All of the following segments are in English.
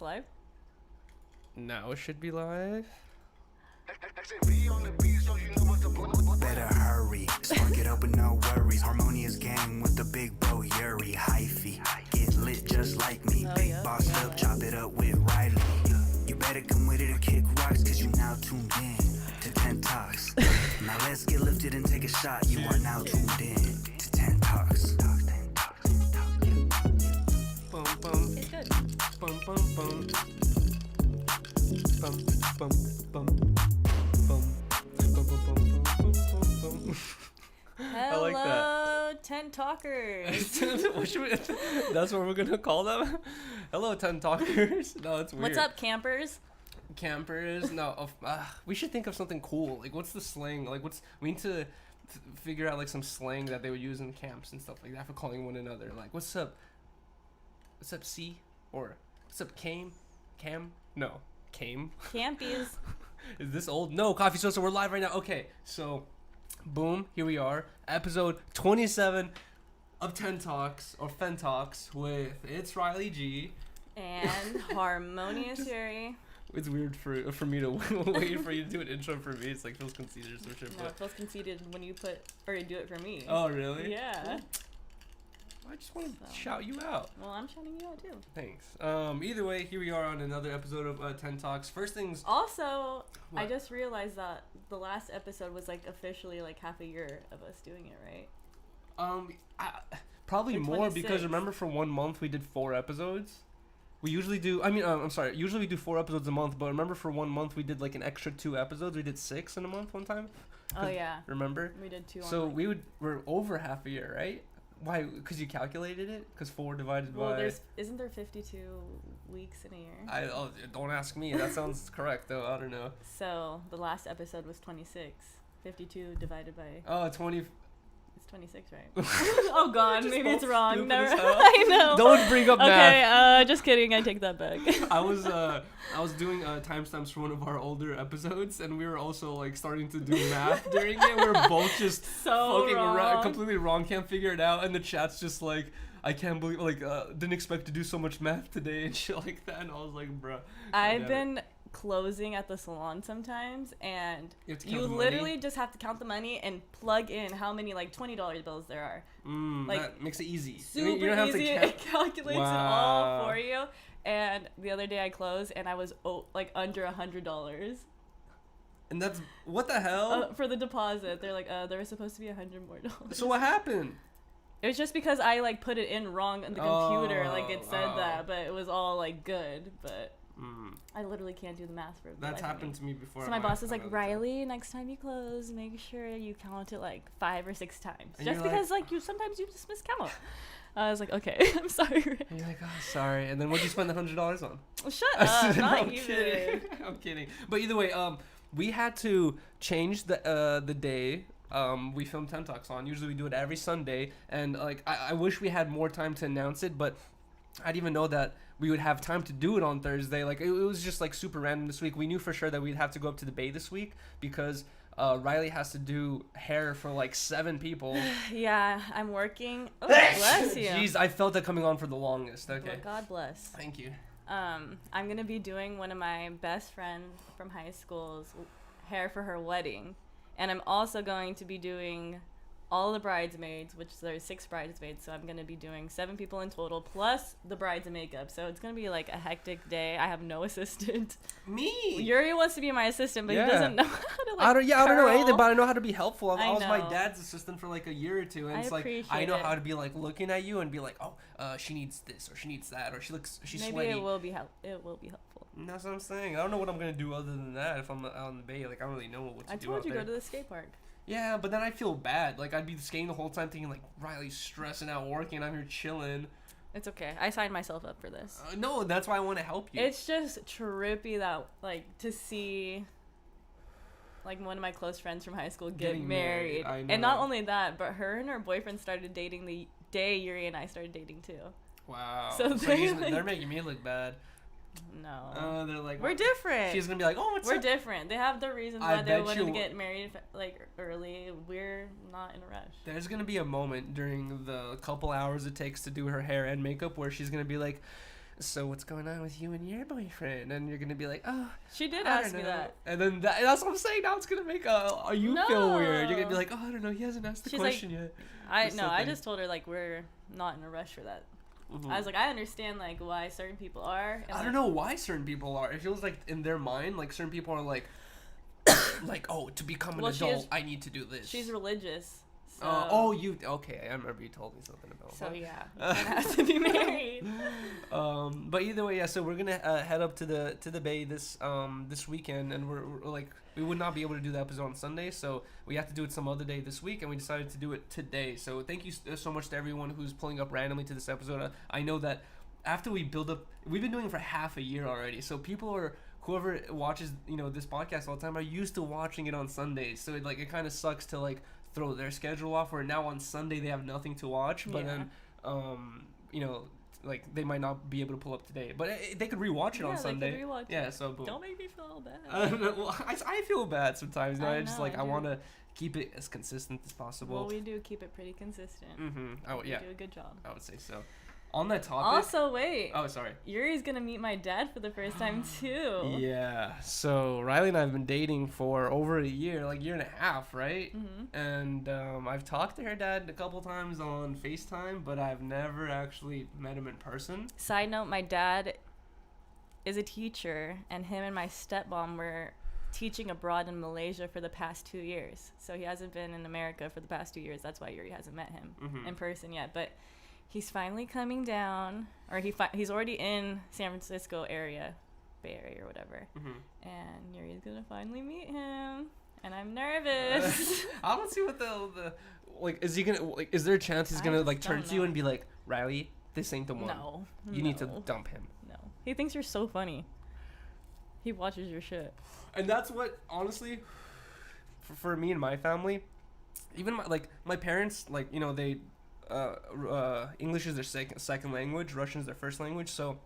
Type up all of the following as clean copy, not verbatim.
live? Now it should be live. Better hurry, spark it up with no worries. Harmonious Gang with the big bro Yuriy Hyphy. Get lit just like me. Big boss up, chop it up with Rylee. You better come with it to kick rocks, cause you now tuned in to 10 Talks. Now let's get lifted and take a shot. You are now tuned in to 10 Talks. Boom, boom. It's good. Boom, boom, boom. Bum, bum, bum. Bum, bum, bum, bum, bum, bum, bum. Hello, like that. 10 talkers. What should we, that's what we're gonna call them. Hello, 10 talkers. No, it's weird. What's up, campers? Campers? No, we should think of something cool. Like, what's the slang? Like, we need to figure out like some slang that they would use in camps and stuff like that for calling one another. Like, what's up? What's up, C? Or what's up, Cam? No, Came. Campies. Is this old? No, Coffee Sosa, we're live right now. Okay, so, boom, here we are. Episode 27 of 10 Talks, or Fen Talks, with it's Rylee G. And Harmonious Yuriy. It's weird for me to wait for you to do an intro for me. It's like feels conceited or some shit. No, it feels conceited when you do it for me. Oh, really? Yeah. I just want to shout you out. Well, I'm shouting you out too. Thanks. Either way, here we are on another episode of 10 Talks. First things... Also, What? I just realized that the last episode was like officially like half a year of us doing it, right? Probably Or more 26. because remember for 1 month we did 4 episodes. We usually do. Usually we do 4 episodes a month, but remember for 1 month we did like an extra 2 episodes. We did 6 in a month one time. Oh yeah. Remember? We did 2. So we're over half a year, right? Why? Because you calculated it? Because 4 divided Well, by... isn't there 52 weeks in a year? Don't ask me. That sounds correct, though. I don't know. So the last episode was 26. 52 divided by... Oh, 20... It's 26, right? Oh, God. Maybe it's wrong. stupid Never. as hell. I know. Don't bring up math. Okay, just kidding. I take that back. I was doing timestamps for one of our older episodes, and we were also like starting to do math during it. We were both just So fucking wrong. completely wrong, can't figure it out, and the chat's just like, I can't believe, like, didn't expect to do so much math today and shit like that. And I was like, bruh. I've been closing at the salon sometimes, and you literally just have to count the money and plug in how many like $20 bills there are. Like, that makes it easy. Super you don't have easy. to It calculates it all for you. And the other day I closed and I was like under $100. And that's what the hell? For the deposit. They're like, there was supposed to be $100 more. So what happened? It was just because I like put it in wrong on the computer. Like it said that, but it was all like good. But I literally can't do the math for it. That's happened to me before. So my boss was like, Rylee, next time you close, make sure you count it like 5 or 6 times. And just you're because like you sometimes you just miscount. I was like, okay, I'm sorry. And you're like, oh, sorry. And then what'd you spend the $100 on? Shut up, No, not I'm even. kidding. I'm kidding. But either way, we had to change the day. We film 10 Talks on. Usually we do it every Sunday, and like I wish we had more time to announce it, but I didn't even know that we would have time to do it on Thursday. Like it was just like super random this week. We knew for sure that we'd have to go up to the Bay this week because Rylee has to do hair for like 7 people. Yeah, I'm working. Oh, bless you. Jeez, I felt that coming on for the longest. Okay. Well, God bless. Thank you. I'm gonna be doing one of my best friends from high school's hair for her wedding, and I'm also going to be doing all the bridesmaids, which there's 6 bridesmaids, so I'm gonna be doing 7 people in total plus the brides and makeup. So it's gonna be like a hectic day. I have no assistant. Me. Yuri wants to be my assistant, but Yeah. he doesn't know how to like. I don't know curl. anything, but I know how to be helpful. I was my know. dad's assistant for like a year or 2, and I it's like appreciate I know it. how to be like looking at you and be like, oh, she needs this or she needs that or she's Maybe sweaty. it will be helpful. And that's what I'm saying. I don't know what I'm gonna do other than that if I'm out on the Bay. Like I don't really know what to I do told out you there. go to the skate park. Yeah, but then I feel bad. Like I'd be skating the whole time thinking like Riley's stressing out working, and I'm here chilling. It's okay. I signed myself up for this. No, that's why I want to help you. It's just trippy that like to see like one of my close friends from high school Getting get married. I know. And not only that, but her and her boyfriend started dating the day Yuri and I started dating too. Wow. So they're, they're making me look bad. No. They're like, We're different. She's gonna be like, oh, what's We're up? different. They have their reasons I why they bet wanted to you- get married like early. We're not in a rush. There's gonna be a moment during the couple hours it takes to do her hair and makeup where she's gonna be like, so what's going on with you and your boyfriend? And you're gonna be like, oh, she did I ask don't me know. that. And then that's what I'm saying. Now it's gonna make you feel weird. You're gonna be like, oh, I don't know, he hasn't asked the She's question like, yet. I just told her like we're not in a rush for that. I was like, I understand like why certain people are. And, I don't know why certain people are. It feels like in their mind, like certain people are like, like, oh, to become an adult, I need to do this. She's religious. So. Okay, I remember you told me something about so that. yeah, you have to be married. But either way, yeah. So we're gonna head up to the Bay this weekend, and we're like, we would not be able to do the episode on Sunday, so we have to do it some other day this week, and we decided to do it today. So thank you so much to everyone who's pulling up randomly to this episode. I know that after we build up, we've been doing it for half a year already, so whoever watches this podcast all the time are used to watching it on Sundays. So it kind of sucks to like throw their schedule off where now on Sunday they have nothing to watch, but then like they might not be able to pull up today, but they could rewatch it on Sunday. So boom. Don't make me feel bad. I feel bad sometimes. I just like I want to keep it as consistent as possible. Well, we do keep it pretty consistent. We do a good job. I would say so. On that topic. Also, wait. Oh, sorry. Yuri's gonna meet my dad for the first time too. Yeah. So Rylee and I have been dating for over a year, like year and a half, right? And I've talked to her dad a couple times on FaceTime, but I've never actually met him in person. Side note: my dad is a teacher, and him and my stepmom were teaching abroad in Malaysia for the past 2 years. So he hasn't been in America for the past 2 years. That's why Yuriy hasn't met him in person yet, but. He's finally coming down, or he's already in San Francisco area, Bay Area or whatever. And Yuri's gonna finally meet him, and I'm nervous. I don't see what the like. Is he gonna like? Is there a chance he's gonna like turn to you and be like, Rylee, this ain't the one. No, you need to dump him. No, he thinks you're so funny. He watches your shit. And that's what honestly, for me and my family, even my parents, like they. English is their second language, Russian is their first language, so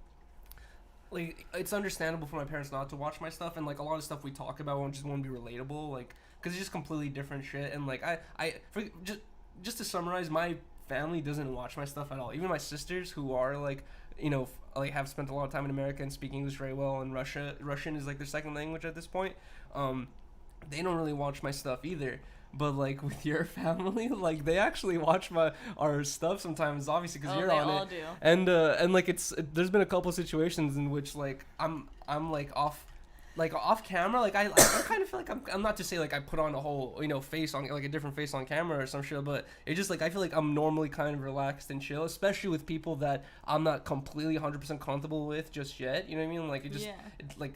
like it's understandable for my parents not to watch my stuff, and like a lot of stuff we talk about won't be relatable, like because it's just completely different shit. And like just to summarize, my family doesn't watch my stuff at all. Even my sisters, who are like like have spent a lot of time in America and speak English very well, and Russian is like their second language at this point, they don't really watch my stuff either. But like with your family, like they actually watch our stuff sometimes, obviously because you're on it. Do. And like there's been a couple situations in which like I'm like off camera, like I kind of feel like I'm not to say like I put on a whole face on like a different face on camera or some shit, but it just like I feel like I'm normally kind of relaxed and chill, especially with people that I'm not completely 100% comfortable with just yet. You know what I mean? Like it just like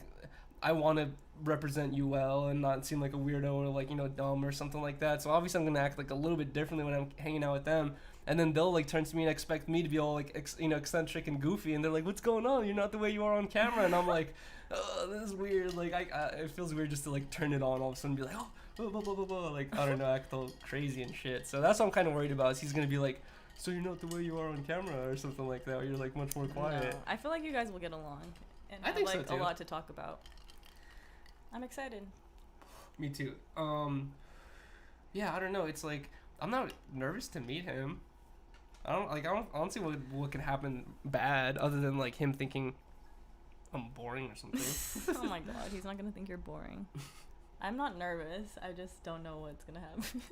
I want to represent you well and not seem like a weirdo or like dumb or something like that. So obviously I'm gonna act like a little bit differently when I'm hanging out with them, and then they'll like turn to me and expect me to be all like eccentric and goofy, and they're like, what's going on, you're not the way you are on camera. And I'm like, oh, this is weird. Like it feels weird just to like turn it on all of a sudden and be like, oh blah, blah, blah, blah. Like I don't know, act all crazy and shit. So that's what I'm kind of worried about, is he's gonna be like, so you're not the way you are on camera or something like that, or you're like much more quiet. No, I feel like you guys will get along and I think like so too. a lot to talk about. I'm excited. Me too. Yeah, I don't know. It's like I'm not nervous to meet him. I don't see what could happen bad other than like him thinking I'm boring or something. Oh my god, he's not gonna think you're boring. I'm not nervous. I just don't know what's gonna happen.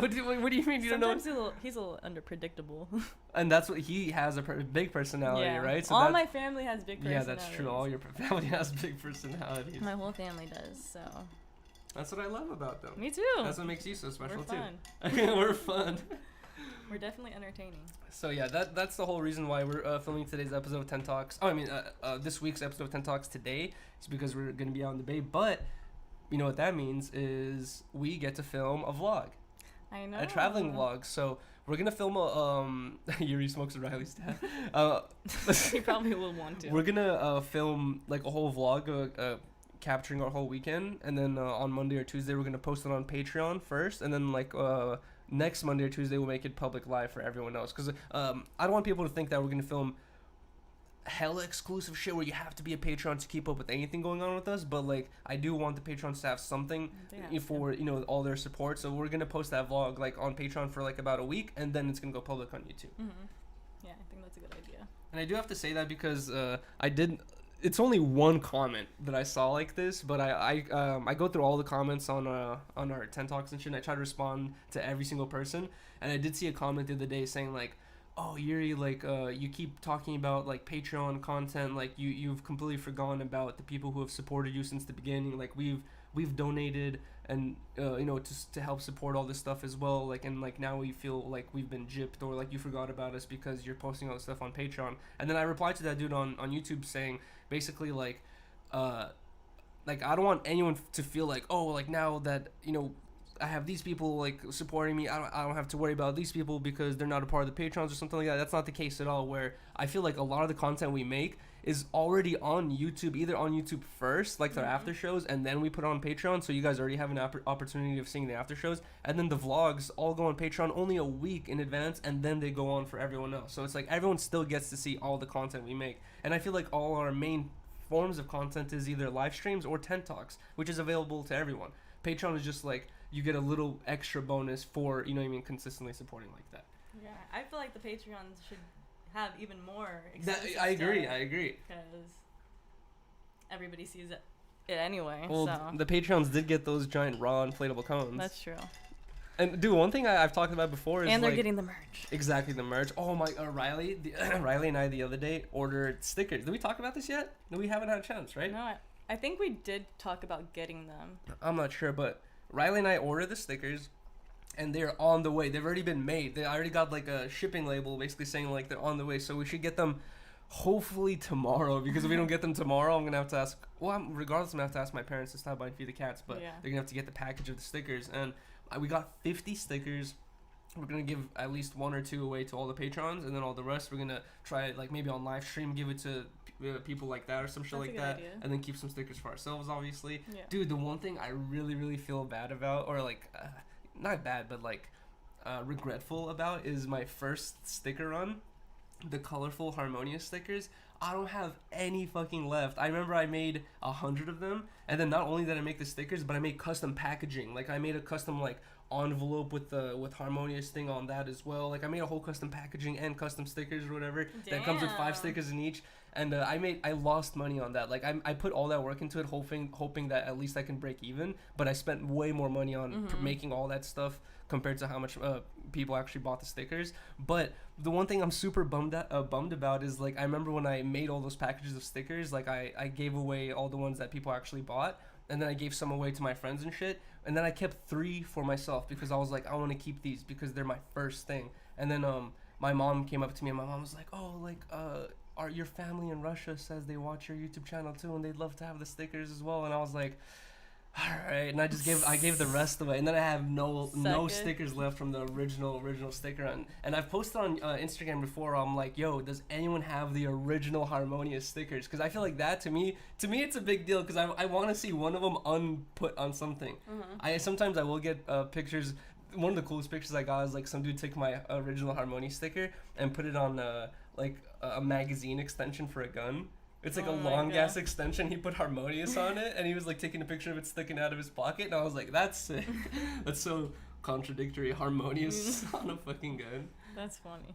What do you mean you don't know? Sometimes he's a little unpredictable. And that's what he has, a big personality, right? So all my family has big personalities. Yeah, that's true. All your family has big personalities. My whole family does, so. That's what I love about them. Me too. That's what makes you so special. We're too. We're fun. We're definitely entertaining. So yeah, that's the whole reason why we're filming today's episode of 10 Talks. This week's episode of 10 Talks today is because we're gonna be out in the Bay, but. You know what that means is we get to film a vlog. I know. A traveling vlog. So we're going to film Yuriy smokes a Rylee's dad. He probably will want to. We're going to film like a whole vlog capturing our whole weekend. And then on Monday or Tuesday, we're going to post it on Patreon first. And then like next Monday or Tuesday, we'll make it public live for everyone else. Because I don't want people to think that we're going to film hella exclusive shit where you have to be a Patreon to keep up with anything going on with us, but like I do want the Patrons to have something for all their support. So we're gonna post that vlog like on Patreon for like about a week, and then it's gonna go public on YouTube. Yeah, I think that's a good idea. And I do have to say that because I did. It's only one comment that I saw like this, but I go through all the comments on our 10 Talks and shit, and I try to respond to every single person. And I did see a comment the other day saying like, "Oh, Yuriy, like you keep talking about like Patreon content, like you've completely forgotten about the people who have supported you since the beginning. Like we've donated and you know, to help support all this stuff as well, like, and like now we feel like we've been gypped, or like you forgot about us because you're posting all this stuff on Patreon." And then I replied to that dude on YouTube saying basically like I don't want anyone to feel like, oh, like now that, you know, I have these people like supporting me, I don't have to worry about these people because they're not a part of the Patrons or something like that. That's not the case at all. Where I feel like a lot of the content we make is already on YouTube, either on YouTube first, like their after shows, and then we put it on Patreon, so you guys already have an opportunity of seeing the after shows, and then the vlogs all go on Patreon only a week in advance, and then they go on for everyone else. So it's like everyone still gets to see all the content we make. And I feel like all our main forms of content is either live streams or 10 Talks, which is available to everyone. Patreon is just like, you get a little extra bonus for, you know what I mean, consistently supporting like that. Yeah, I feel like the Patreons should have even more. I agree. Because everybody sees it anyway. Well, so. the Patreons did get those giant raw inflatable cones. That's true. And dude, one thing I've talked about before is, and they're like, getting the merch. Exactly, the merch. Oh my, Rylee, Rylee and I the other day ordered stickers. Did we talk about this yet? No, we haven't had a chance, right? No, I think we did talk about getting them. I'm not sure, but Rylee and I ordered the stickers, and they're on the way. They've already been made. I already got like a shipping label basically saying like they're on the way. So we should get them hopefully tomorrow, because if we don't get them tomorrow, I'm gonna have to ask. Well, regardless, I'm gonna have to ask my parents to stop by and feed the cats. But yeah, they're gonna have to get the package of the stickers, and we got 50 stickers. We're gonna give at least 1 or 2 away to all the patrons, and then all the rest we're gonna try like maybe on live stream give it to people like that or some shit. That's like that idea. And then keep some stickers for ourselves, obviously. Yeah. Dude, the one thing I really feel bad about, or like not bad but like regretful about, is my first sticker run, the colorful Harmonious stickers. I don't have any fucking left. I remember I made 100 of them, and then not only did I make the stickers, but I made custom packaging. Like I made a custom like envelope with Harmonious thing on that as well. Like I made a whole custom packaging and custom stickers or whatever. Damn. That comes with 5 stickers in each. And I lost money on that. Like I put all that work into it, hoping that at least I can break even. But I spent way more money on making all that stuff compared to how much people actually bought the stickers. But the one thing I'm super bummed about is, like, I remember when I made all those packages of stickers, like I gave away all the ones that people actually bought, and then I gave some away to my friends and shit. And then I kept 3 for myself because I was like, I want to keep these because they're my first thing. And then my mom came up to me and my mom was like, oh, like your family in Russia says they watch your YouTube channel too, and they'd love to have the stickers as well. And I was like, all right. And I gave the rest away, and then I have no stickers left from the original sticker. And I've posted on Instagram before. I'm like, yo, does anyone have the original Harmonious stickers? Because I feel like that to me it's a big deal, because I want to see one of them put on something. Sometimes I will get pictures. One of the coolest pictures I got is like some dude took my original Harmonious sticker and put it on like a magazine extension for a gun. It's like a long gas extension. He put Harmonious on it, and he was like taking a picture of it sticking out of his pocket. And I was like, that's sick. That's so contradictory. Harmonious on a fucking gun. That's funny.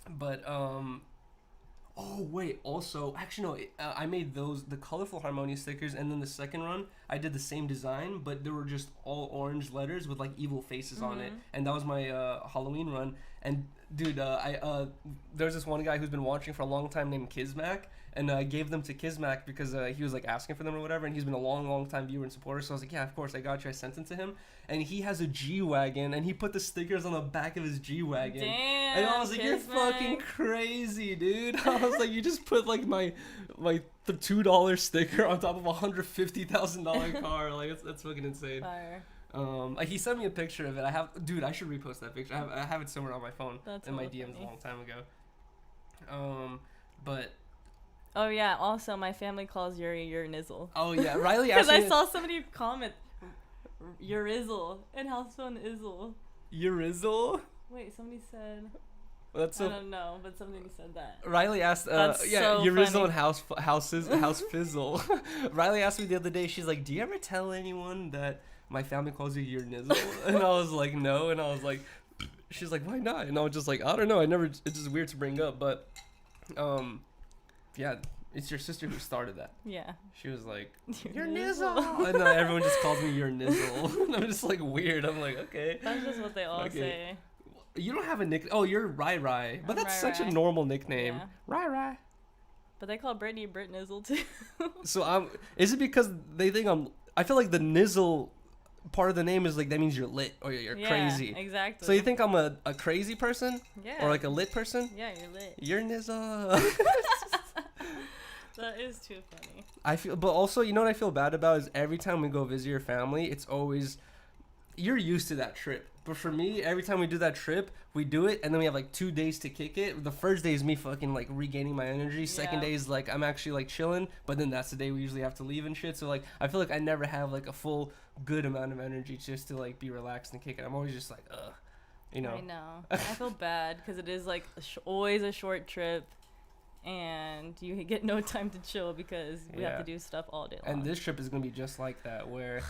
But oh wait, also actually no, I made the colorful Harmonious stickers, and then the second run I did the same design, but there were just all orange letters with like evil faces on it, and that was my Halloween run. And dude, there's this one guy who's been watching for a long time named Kizmac, and I gave them to Kizmac because he was like asking for them or whatever, and he's been a long time viewer and supporter. So I was like, yeah, of course, I got you. I sent them to him, and he has a G-Wagon, and he put the stickers on the back of his G-Wagon. Damn, and I was like, you're fucking crazy, dude. I was like, you just put like my $2 sticker on top of a $150,000 car. Like that's fucking insane. Fire. He sent me a picture of it. I should repost that picture. I have it somewhere on my phone. That's in my really DMs funny. a long time ago. But oh yeah, also my family calls Yuriy Rylee. Oh yeah, Rylee Because asked I saw somebody comment Yurizzle and how to spell an izzle. Yurizzle? Wait, somebody said. That's so. I don't know, but somebody said that. Rylee asked, Yurizzle and house fizzle. Rylee asked me the other day. She's like, "Do you ever tell anyone that my family calls you your nizzle?" And I was like, "No." And I was like, "She's like, why not?" And I was just like, "I don't know. It's just weird to bring up." But Yeah, it's your sister who started that. Yeah. She was like, "You're Nizzle," and then everyone just calls me "Your Nizzle." And I'm just like weird. I'm like, okay. That's just what they all say. You don't have a nickname. Oh, you're Rylee, but that's such a normal nickname. Yeah. Rylee. But they call Brittany Brit Nizzle too. So is it because they think I feel like the Nizzle part of the name is like that means you're lit or you're crazy. Exactly. So you think I'm a crazy person? Yeah. Or like a lit person? Yeah, you're lit. You're Nizzle. That is too funny. But also, you know what I feel bad about is every time we go visit your family, it's always, you're used to that trip. But for me, every time we do that trip, we do it, and then we have like 2 days to kick it. The first day is me fucking like regaining my energy. Second day is like I'm actually like chilling, but then that's the day we usually have to leave and shit. So like I feel like I never have like a full good amount of energy just to like be relaxed and kick it. I'm always just like, ugh, you know. I know. I feel bad because it is like always a short trip. And you get no time to chill because we have to do stuff all day long. And this trip is going to be just like that, where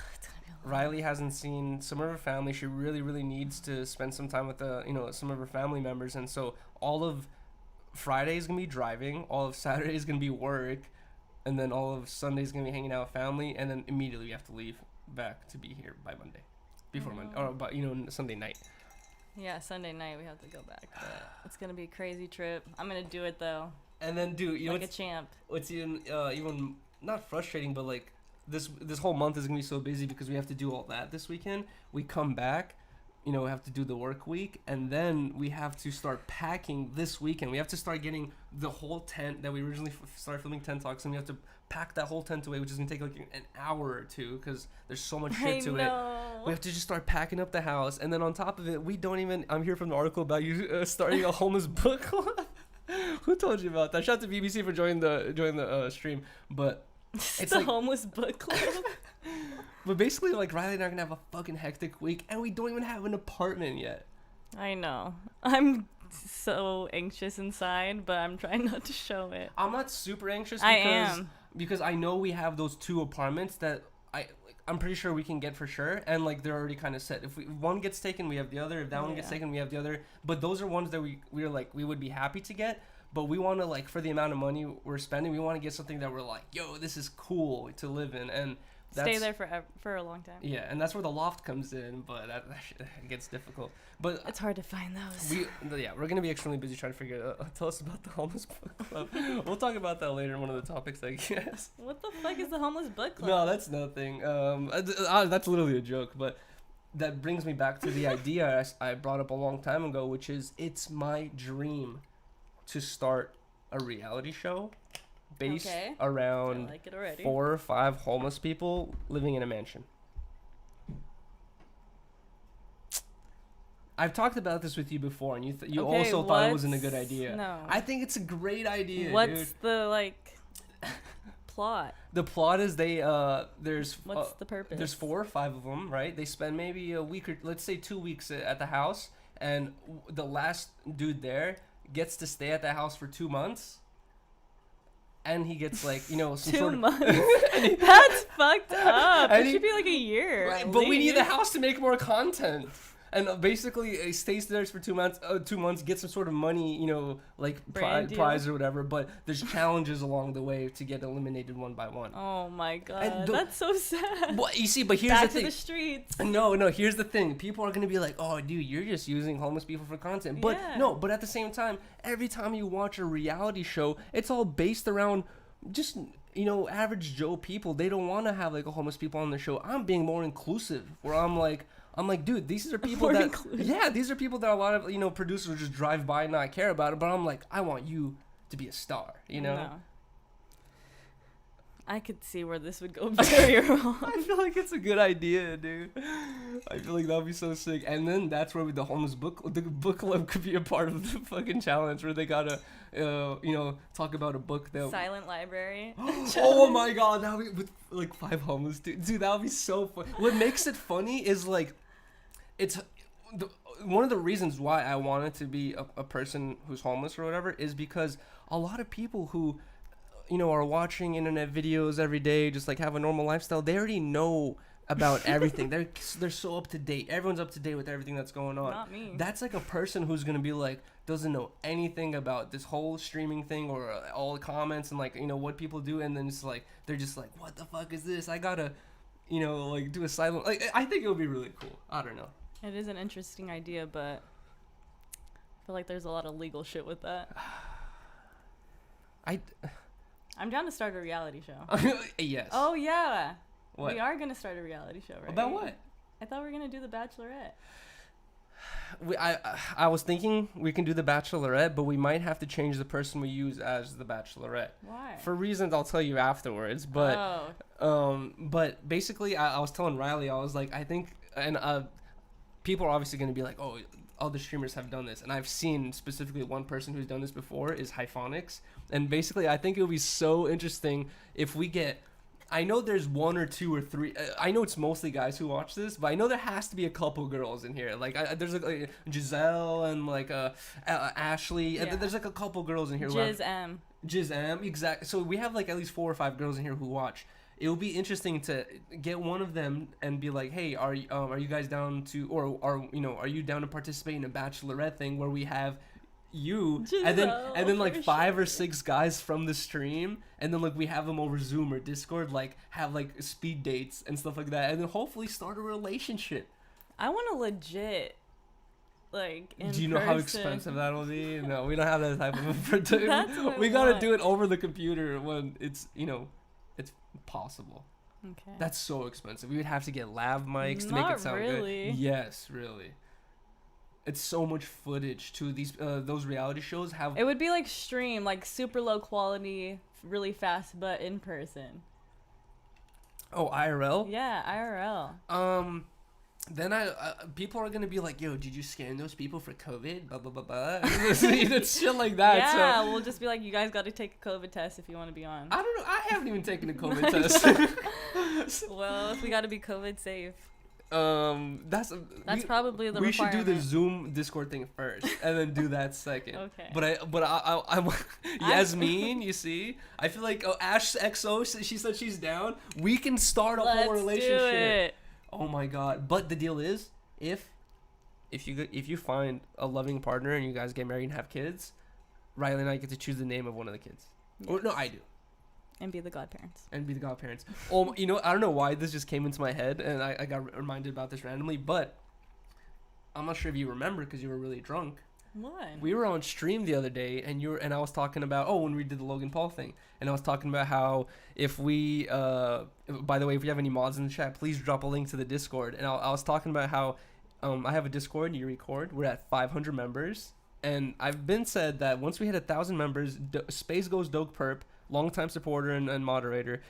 Rylee hasn't seen some of her family. She really, really needs to spend some time with some of her family members. And so all of Friday is going to be driving, all of Saturday is going to be work, and then all of Sunday is going to be hanging out with family, and then immediately we have to leave back to be here by Monday, before Monday, or but Sunday night. Yeah, Sunday night we have to go back. But it's going to be a crazy trip. I'm going to do it though. And then, dude, you know, like a champ. What's even not frustrating, but like this whole month is gonna be so busy because we have to do all that this weekend. We come back, we have to do the work week, and then we have to start packing this weekend. We have to start getting the whole tent that we originally started filming Tent Talks, and we have to pack that whole tent away, which is gonna take like an hour or two because there's so much shit to it. We have to just start packing up the house, and then on top of it, we don't even. I'm here from the article about you starting a homeless book club. Who told you about that? Shout out to BBC for joining the stream. But it's the like, homeless book club. But basically, like, Rylee and I are gonna have a fucking hectic week, and we don't even have an apartment yet. I know. I'm so anxious inside, but I'm trying not to show it. I'm not super anxious. Because I know we have those 2 apartments that I'm pretty sure we can get for sure, and like they're already kind of set. If one gets taken, we have the other. If that one gets taken, we have the other. But those are ones that we would be happy to get. But we want to, like, for the amount of money we're spending, we want to get something that we're like, yo, this is cool to live in, and stay there for a long time. Yeah, and that's where the loft comes in, but that gets difficult. But it's hard to find those. We're gonna be extremely busy trying to figure it out. Tell us about the homeless book club. We'll talk about that later in one of the topics, I guess. What the fuck is the homeless book club? No, that's nothing. That's literally a joke, but that brings me back to the idea I brought up a long time ago, which is it's my dream to start a reality show based around 4 or 5 homeless people living in a mansion. I've talked about this with you before, and you also thought it wasn't a good idea. No. I think it's a great idea. What's the plot? The plot is there's what's the purpose? There's 4 or 5 of them, right? They spend maybe a week or let's say 2 weeks at the house, and the last dude there gets to stay at the house for 2 months, and he gets like some 2 months. That's fucked up. It should be like a year. Right, but we need the house to make more content. And basically, he stays there for 2 months. 2 months, gets some sort of money, like prize or whatever. But there's challenges along the way to get eliminated one by one. Oh my god, that's so sad. Well, you see, but here's Back the thing. to the streets. No. Here's the thing. People are gonna be like, "Oh, dude, you're just using homeless people for content." But no. But at the same time, every time you watch a reality show, it's all based around just average Joe people. They don't want to have like a homeless people on the show. I'm being more inclusive, where I'm like, dude, these are people these are people that a lot of producers just drive by and not care about it. But I'm like, I want you to be a star, No. I could see where this would go very wrong. I feel like it's a good idea, dude. I feel like that would be so sick. And then that's where the book club could be a part of the fucking challenge, where they gotta talk about a book that silent library. Oh my god, that would be with like 5 homeless dudes. Dude, that would be so fun. What makes it funny is like one of the reasons why I wanted to be a person who's homeless or whatever is because a lot of people who are watching internet videos every day, just like have a normal lifestyle, they already know about everything. They're so up to date. Everyone's up to date with everything that's going on. Not me. That's like a person who's gonna be like doesn't know anything about this whole streaming thing or all the comments and like what people do, and then it's like they're just like, what the fuck is this? I gotta like do a silent. Like I think it would be really cool. I don't know. It is an interesting idea, but I feel like there's a lot of legal shit with that. I'm down to start a reality show. Yes. Oh yeah. What? We are gonna start a reality show, right? About what? I thought we were gonna do the Bachelorette. I was thinking we can do the Bachelorette, but we might have to change the person we use as the Bachelorette. Why? For reasons I'll tell you afterwards. But but basically, I was telling Rylee, I was like, I think, and people are obviously going to be like, oh, all the streamers have done this, and I've seen specifically one person who's done this before is Hyphonics, and basically, I think it would be so interesting if we get. I know there's one or two or three. I know it's mostly guys who watch this, but I know there has to be a couple girls in here. Like there's like Giselle and like Ashley. Yeah. And there's like a couple girls in here. Jiz M. Jiz M, exactly. So we have like at least 4 or 5 girls in here who watch. It would be interesting to get one of them and be like, hey, are you guys down to, or are you down to participate in a Bachelorette thing where we have you Giselle, and then like for 5 sure. or 6 guys from the stream, and then like we have them over Zoom or Discord, like have like speed dates and stuff like that, and then hopefully start a relationship. I want to legit, like, in Do you know how person. expensive that'll be? No, we don't have that type of That's what we I gotta want. do it over the computer when it's it's possible. Okay. That's so expensive. We would have to get lav mics to make Not it sound really. good. Yes, really. It's so much footage too. These those reality shows have. It would be like stream, like super low quality, really fast, but in person. Oh, IRL. Yeah, IRL. Then people are gonna be like, "Yo, did you scan those people for COVID?" Blah blah blah blah. It's shit like that. Yeah, So we'll just be like, you guys got to take a COVID test if you want to be on. I don't know. I haven't even taken a COVID test. Well, if we got to be COVID safe. That's probably the we should do the requirement. Zoom Discord thing first and then do that second. Okay. But I Yasmin, you see, I feel like Ash XO, she said she's down. We can start a Let's whole do relationship. it. Oh my god! But the deal is, if you find a loving partner and you guys get married and have kids, Rylee and I get to choose the name of one of the kids. Yes. Or no, I do. And be the godparents. And be the godparents. Oh, I don't know why this just came into my head, and I got reminded about this randomly, but I'm not sure if you remember because you were really drunk. What? We were on stream the other day, and I was talking about when we did the Logan Paul thing, and I was talking about how if we, by the way, if you have any mods in the chat, please drop a link to the Discord. And I was talking about how I have a Discord, you record. We're at 500 members, and I've been said that once we hit 1,000 members, SpaceGhost DogePurp, longtime supporter and moderator,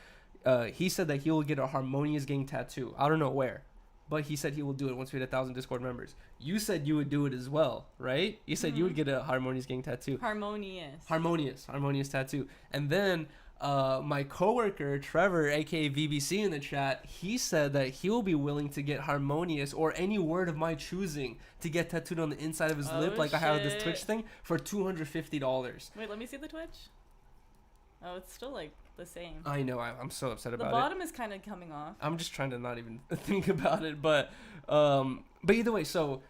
he said that he will get a Harmonious Gang tattoo. I don't know where, but he said he will do it once we hit 1,000 Discord members. You said you would do it as well, right? You said you would get a Harmonious Gang tattoo. Harmonious tattoo. And then my coworker Trevor, aka VBC, in the chat, he said that he will be willing to get Harmonious or any word of my choosing to get tattooed on the inside of his lip, like I have this Twitch thing, for $250. Wait, let me see the Twitch. Oh, it's still like the same. I know. I'm so upset about it. The bottom is kind of coming off. I'm just trying to not even think about it, but either way, so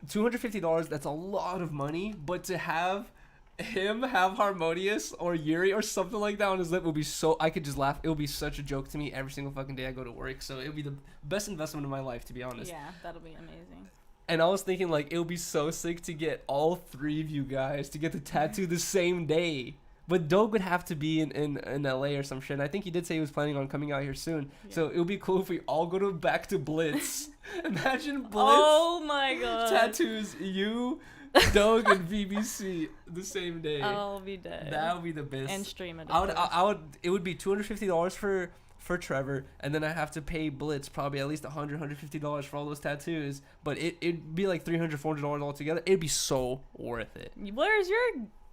$250, that's a lot of money, but to have him have Harmonious or Yuriy or something like that on his lip would be so, I could just laugh. It would be such a joke to me every single fucking day I go to work, so it would be the best investment of my life, to be honest. Yeah, that'll be amazing. And I was thinking, like, it would be so sick to get all 3 of you guys to get the tattoo the same day. But Doug would have to be in LA or some shit. And I think he did say he was planning on coming out here soon. Yeah. So it would be cool if we all go back to Blitz. Imagine Blitz. Oh my god. Tattoos you, Doug, and VBC the same day. I'll be dead. That would be the best. And stream it. I would. It would be $250 for Trevor, and then I have to pay Blitz probably at least $150 for all those tattoos. But it'd be like $300-$400 altogether. It'd be so worth it. Where's your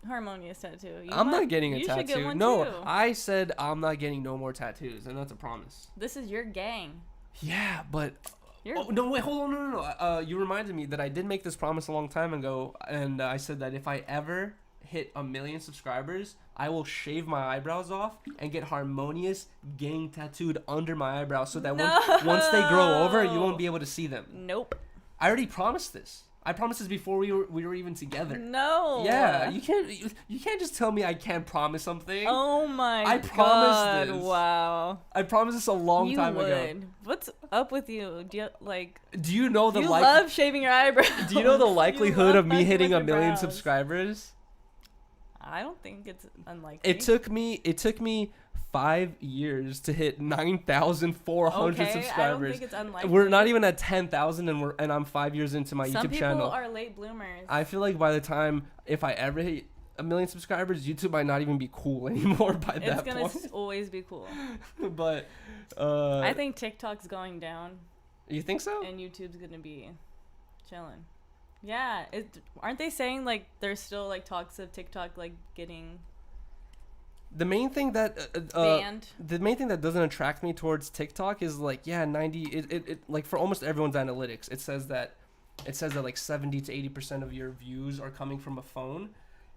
Harmonious tattoo? I'm not getting a you tattoo. Should get one no, too. I said I'm not getting no more tattoos, and that's a promise. This is your gang. Yeah, but no, wait, hold on, no. You reminded me that I did make this promise a long time ago, and I said that if I ever hit 1 million subscribers, I will shave my eyebrows off and get Harmonious Gang tattooed under my eyebrows so that once they grow over, you won't be able to see them. Nope. I already promised this. I promised this before we were even together. No. Yeah, you can't just tell me I can't promise something. Oh my God. I promised this. Wow. I promised this a long time ago. What's up with you? Do you know the you love shaving your eyebrows? Do you know the likelihood of me hitting 1 million subscribers? I don't think it's unlikely. It took me 5 years to hit 9,400 subscribers. I don't think it's unlikely. We're not even at 10,000 and I'm 5 years into my YouTube channel. Some people are late bloomers. I feel like by the time, if I ever hit 1 million subscribers, YouTube might not even be cool anymore by that point. It's gonna always be cool. But I think TikTok's going down. You think so? And YouTube's gonna be chilling. Yeah, aren't they saying like there's still like talks of TikTok like getting the main thing that banned? The main thing that doesn't attract me towards TikTok is like it like for almost everyone's analytics it says that like 70 to 80% of your views are coming from a phone.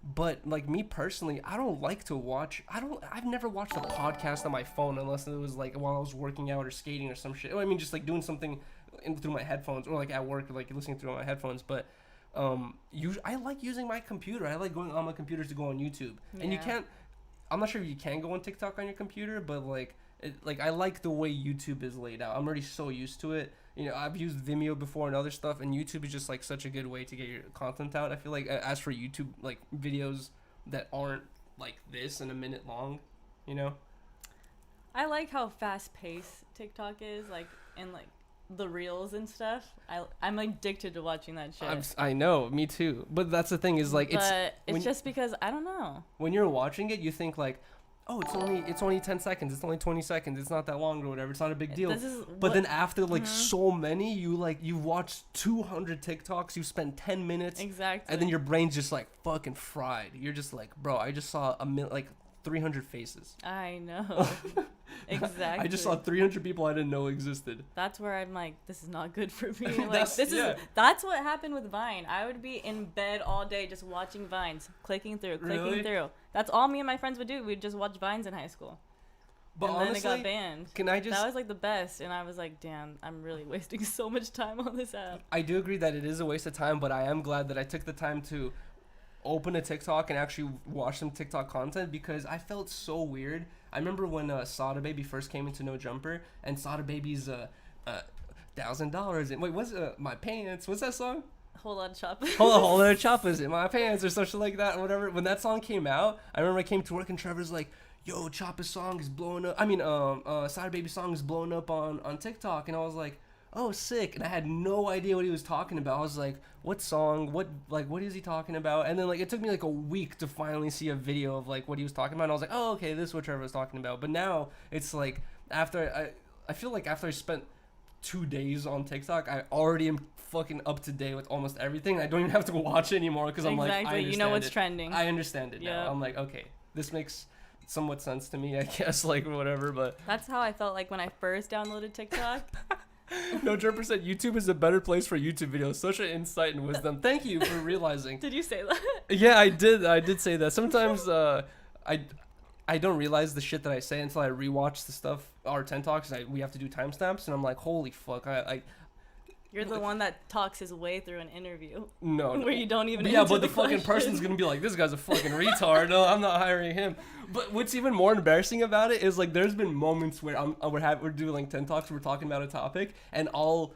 But like me personally, I don't like to watch. I've never watched a podcast on my phone unless it was like while I was working out or skating or some shit. I mean, just like doing something through my headphones or like at work, like listening through my headphones. But I like using my computer. I like going on my computer to go on YouTube. Yeah. And you can't. I'm not sure if you can go on TikTok on your computer, but like I like the way YouTube is laid out. I'm already so used to it. You know, I've used Vimeo before and other stuff, and YouTube is just like such a good way to get your content out. I feel like as for YouTube, like videos that aren't like this and a minute long, you know. I like how fast paced TikTok is, like and like the reels and stuff. I'm addicted to watching that shit. I know, me too. But that's the thing is like it's just because I don't know. When you're watching it, you think like, oh, it's only 10 seconds. It's only 20 seconds. It's not that long or whatever. It's not a big deal. But then after like so many, you watch 200 TikToks. You spend 10 minutes. Exactly. And then your brain's just like fucking fried. You're just like, bro, I just saw like 300 faces. I know. Exactly. I just saw 300 people I didn't know existed. That's where I'm like, this is not good for me. Like that's what happened with Vine. I would be in bed all day just watching Vines, clicking through. That's all me and my friends would do. We'd just watch Vines in high school. But and honestly, then it got banned. That was like the best, and I was like, damn, I'm really wasting so much time on this app. I do agree that it is a waste of time, but I am glad that I took the time to open a TikTok and actually watch some TikTok content because I felt so weird. I remember when Sada Baby first came into No Jumper and Sada Baby's $1,000 and wait, what's my pants? What's that song? Whole lot of choppers. Whole lot of choppers in my pants or something like that or whatever. When that song came out, I remember I came to work and Trevor's like, yo, Chopper's song is blowing up. I mean, Sada Baby's song is blowing up on TikTok, and I was like, oh, sick. And I had no idea what he was talking about. I was like, what song? What is he talking about? And then like it took me like a week to finally see a video of like what he was talking about. And I was like, oh, okay, this is what Trevor was talking about. But now it's like I feel like after I spent 2 days on TikTok, I already am fucking up to date with almost everything. I don't even have to watch anymore because I'm like, I understand you know what's trending. I understand it now. I'm like, okay, this makes somewhat sense to me, I guess, like whatever. But that's how I felt like when I first downloaded TikTok. No, 100% YouTube is a better place for YouTube videos. Such an insight and wisdom. Thank you for realizing. Did you say that? Yeah, I did say that. Sometimes I don't realize the shit that I say until I rewatch the stuff, our 10 talks. We have to do timestamps, and I'm like, holy fuck, You're the one that talks his way through an interview. No. Where you don't even. Yeah, but the fucking person's gonna be like, this guy's a fucking retard. No, I'm not hiring him. But what's even more embarrassing about it is like, there's been moments where we're doing like 10 talks. We're talking about a topic, and I'll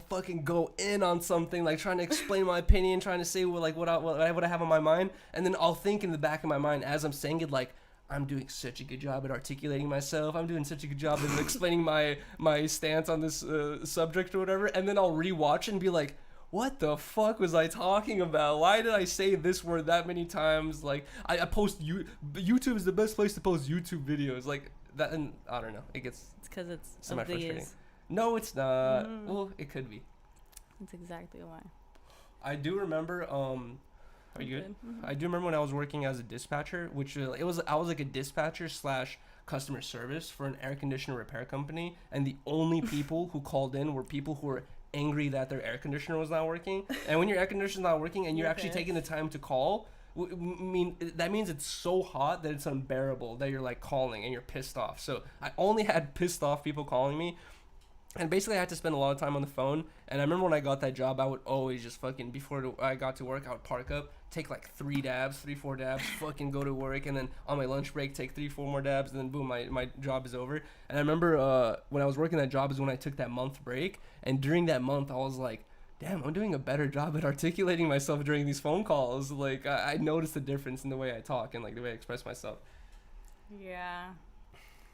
fucking go in on something, like trying to explain my opinion, trying to say what I have on my mind, and then I'll think in the back of my mind as I'm saying it, like, I'm doing such a good job at articulating myself. I'm doing such a good job at explaining my stance on this subject or whatever. And then I'll rewatch and be like, what the fuck was I talking about? Why did I say this word that many times? Like, I post YouTube is the best place to post YouTube videos. Like that, and I don't know. It's because it's semi-frustrating. No, it's not. Well, it could be. That's exactly why. I do remember. Are you good? Mm-hmm. I do remember when I was working as a dispatcher, which I was like a dispatcher / customer service for an air conditioner repair company, and the only people who called in were people who were angry that their air conditioner was not working. And when your air conditioner is not working and you're actually taking the time to call, mean, that means it's so hot that it's unbearable, that you're like calling and you're pissed off. So I only had pissed off people calling me. And basically, I had to spend a lot of time on the phone. And I remember when I got that job, I would always just fucking, before I got to work, I would park up, take like 4 dabs, fucking go to work. And then on my lunch break, take 3-4 more dabs. And then boom, my job is over. And I remember when I was working that job is when I took that month break. And during that month, I was like, damn, I'm doing a better job at articulating myself during these phone calls. Like, I noticed the difference in the way I talk and like the way I express myself. Yeah.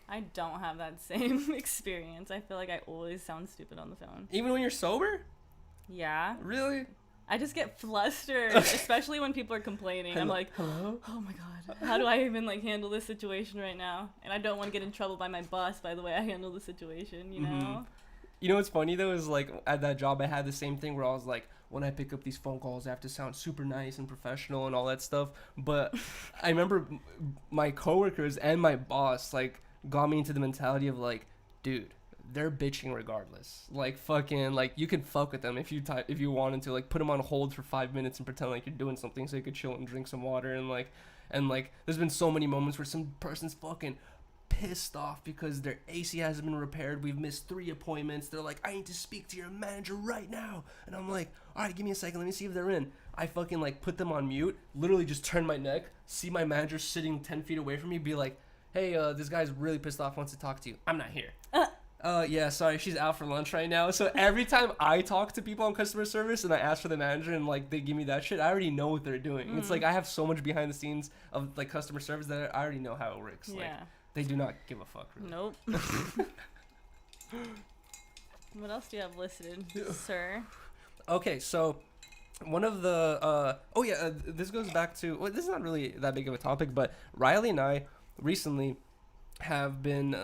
I don't have that same experience. I feel like I always sound stupid on the phone. Even when you're sober? Yeah. Really? I just get flustered, especially when people are complaining. Hello? I'm like, hello? Oh my god, how do I even like handle this situation right now? And I don't want to get in trouble by my boss by the way I handle the situation, you know? You know what's funny though is like at that job I had the same thing where I was like, when I pick up these phone calls I have to sound super nice and professional and all that stuff. But I remember my coworkers and my boss like got me into the mentality of like, dude, they're bitching regardless. Like fucking like you can fuck with them if you wanted to, like put them on hold for 5 minutes and pretend like you're doing something so you could chill and drink some water. And like there's been so many moments where some person's fucking pissed off because their AC hasn't been repaired. We've missed 3 appointments. They're like, I need to speak to your manager right now. And I'm like, all right, give me a second, let me see if they're in. I fucking like put them on mute, literally just turn my neck, see my manager sitting 10 feet away from me, be like, hey, this guy's really pissed off, wants to talk to you. I'm not here. Yeah, sorry, she's out for lunch right now. So every time I talk to people on customer service and I ask for the manager and like they give me that shit, I already know what they're doing. It's like I have so much behind the scenes of like customer service that I already know how it works. Yeah. Like they do not give a fuck, really. Nope. What else do you have listed, sir? Okay, so one of the this goes back to, well, this is not really that big of a topic, but Rylee and I recently have been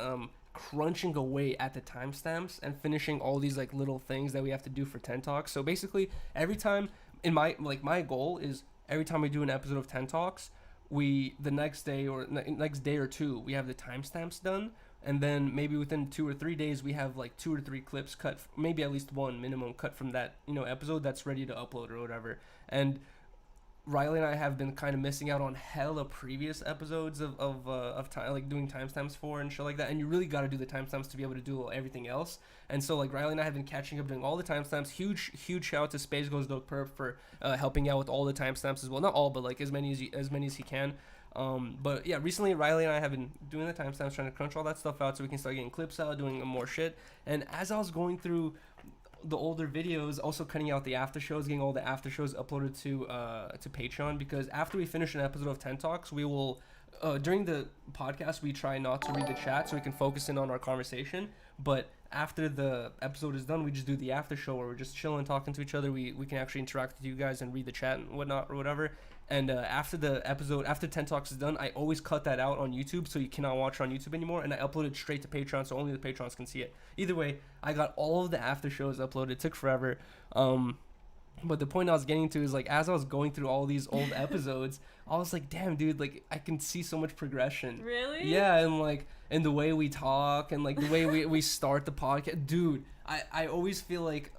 crunching away at the timestamps and finishing all these like little things that we have to do for 10 Talks. So basically every time in my goal is every time we do an episode of 10 Talks, the next day or two we have the timestamps done, and then maybe within 2 or 3 days we have like 2 or 3 clips cut, maybe at least one minimum cut from that episode that's ready to upload or whatever. And Rylee and I have been kind of missing out on hella previous episodes of time, like doing timestamps for and shit like that. And you really got to do the timestamps to be able to do everything else. And so like Rylee and I have been catching up doing all the timestamps. Huge shout out to SpaceGhost DogePurp for helping out with all the timestamps as well. Not all, but like as many as he can. But yeah, recently Rylee and I have been doing the timestamps, trying to crunch all that stuff out so we can start getting clips out, doing more shit. And as I was going through the older videos, also cutting out the after shows, getting all the after shows uploaded to Patreon, because after we finish an episode of 10 Talks, we will during the podcast we try not to read the chat so we can focus in on our conversation. But after the episode is done, we just do the after show where we're just chilling, talking to each other. We can actually interact with you guys and read the chat and whatnot or whatever. And after 10 Talks is done, I always cut that out on YouTube, so you cannot watch it on YouTube anymore, and I upload it straight to Patreon, so only the Patrons can see it. Either way, I got all of the after shows uploaded. It took forever. But the point I was getting to is, like, as I was going through all these old episodes, I was like, damn, dude, like, I can see so much progression. Really? Yeah, and, like, in the way we talk and, like, the way we start the podcast. Dude, I always feel like,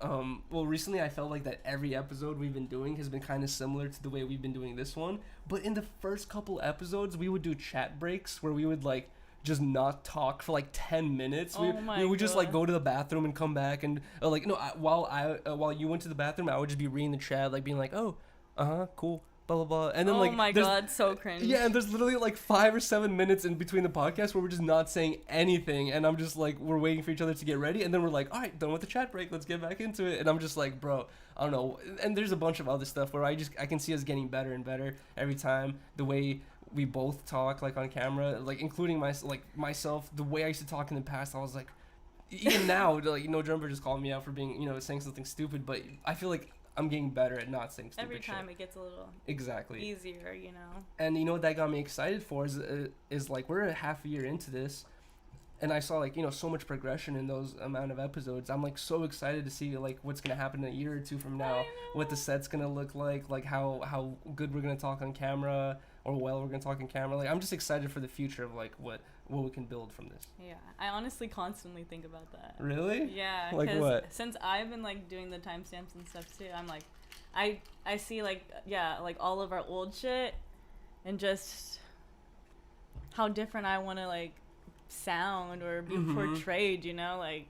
recently I felt like that every episode we've been doing has been kind of similar to the way we've been doing this one. But in the first couple episodes, we would do chat breaks where we would, like, just not talk for like 10 minutes. We would just like go to the bathroom and come back, and while you went to the bathroom, I would just be reading the chat, like being like, oh, cool, blah blah blah, and then oh my god, so cringe. Yeah, and there's literally like 5 or 7 minutes in between the podcast where we're just not saying anything, and I'm just like, we're waiting for each other to get ready, and then we're like, all right, done with the chat break, let's get back into it. And I'm just like, bro, I don't know. And there's a bunch of other stuff where I can see us getting better and better every time. The way we both talk, like on camera, like including myself, the way I used to talk in the past, I was like, even now, like, Jumper just called me out for being, saying something stupid, but I feel like I'm getting better at not saying stupid shit. Every time it gets a little easier, And you know what that got me excited for is like, we're a half a year into this, and I saw like, so much progression in those amount of episodes. I'm like so excited to see like what's gonna happen in a year or two from now, what the set's gonna look like how good we're gonna talk on camera, or well we're gonna talk on camera. Like, I'm just excited for the future of like what we can build from this. Yeah, I honestly constantly think about that. Really? Yeah. Like what? Since I've been like doing the timestamps and stuff too, I'm like, I see like all of our old shit and just how different I want to like sound or be portrayed, you know, like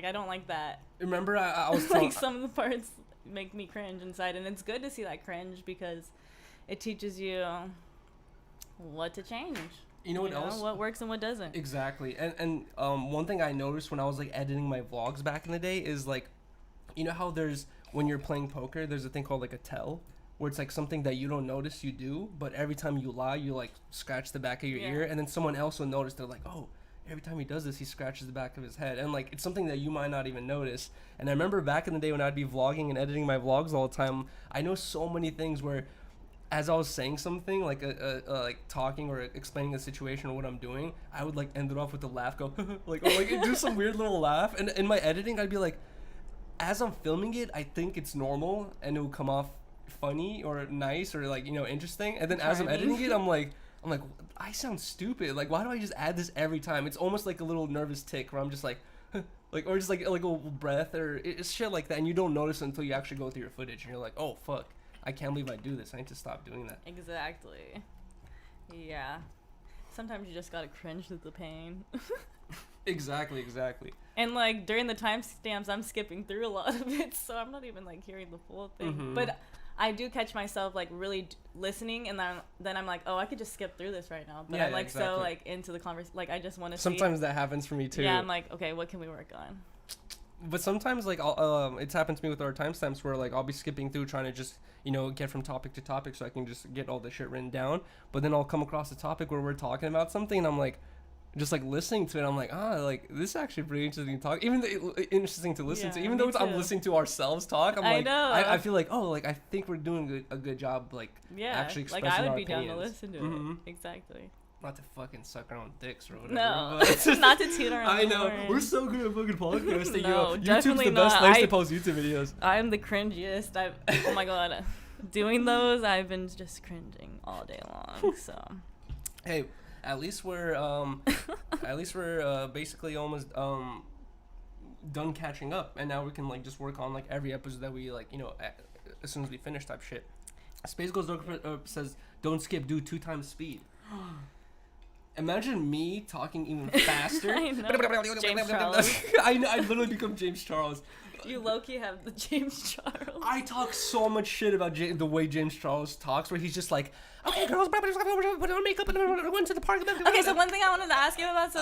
I don't like that. Remember I was like some of the parts make me cringe inside, and it's good to see that cringe because it teaches you what to change. You know what else? What works and what doesn't. Exactly. And one thing I noticed when I was like editing my vlogs back in the day is like, you know how there's, when you're playing poker, there's a thing called like a tell, where it's like something that you don't notice you do, but every time you lie, you like scratch the back of your ear, and then someone else will notice. They're like, oh, every time he does this, he scratches the back of his head. And like, it's something that you might not even notice. And I remember back in the day when I'd be vlogging and editing my vlogs all the time, I know so many things where as I was saying something, like like talking or explaining a situation or what I'm doing, I would like end it off with a laugh, go like, or like do some weird little laugh. And in my editing, I'd be like, as I'm filming it, I think it's normal and it will come off funny or nice or like, you know, interesting. And then as I'm editing it, I'm like, I sound stupid. Like, why do I just add this every time? It's almost like a little nervous tick where I'm just like, like, or just like a little breath or it's shit like that. And you don't notice until you actually go through your footage and you're like, oh fuck, I can't believe I do this. I need to stop doing that. Exactly. Yeah. Sometimes you just gotta cringe through the pain. Exactly. And like during the timestamps, I'm skipping through a lot of it, so I'm not even like hearing the full thing. But I do catch myself like really listening, and then I'm like, oh, I could just skip through this right now. But I'm like so like into the conversation, like I just want to. Sometimes that happens for me too. Yeah, I'm like, okay, what can we work on? But sometimes like it's happened to me with our timestamps where like I'll be skipping through trying to just, you know, get from topic to topic so I can just get all the shit written down. But then I'll come across a topic where we're talking about something and I'm like, just like listening to it, I'm like, like this is actually pretty interesting to talk. Even though interesting to listen to, even though I'm listening to ourselves talk, I'm like, I feel like, oh, like I think we're doing a good job, like actually expressing like I would our be opinions. down to listen to it. Exactly. Not to fucking suck our own dicks or whatever. No, not to toot our own I know. horn. We're so good at fucking podcasting. No, YouTube's the best not. place to post YouTube videos. I'm the cringiest. Oh my god. Doing those, I've been just cringing all day long. So. Hey, at least we're basically almost done catching up, and now we can like just work on like every episode that we like, you know, as soon as we finish type shit. SpaceGhost DogePurp says, "Don't skip, do 2 times speed." Imagine me talking even faster. I know. James Charles. I literally become James Charles. You low-key have the James Charles. I talk so much shit about the way James Charles talks, where he's just like, okay, girls, put on makeup and we're going to the park. Okay, so one thing I wanted to ask you about,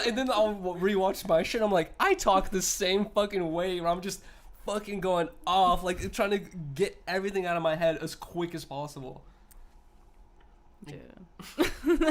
and then I'll rewatch my shit. I'm like, I talk the same fucking way, where I'm just fucking going off, like trying to get everything out of my head as quick as possible. Dude.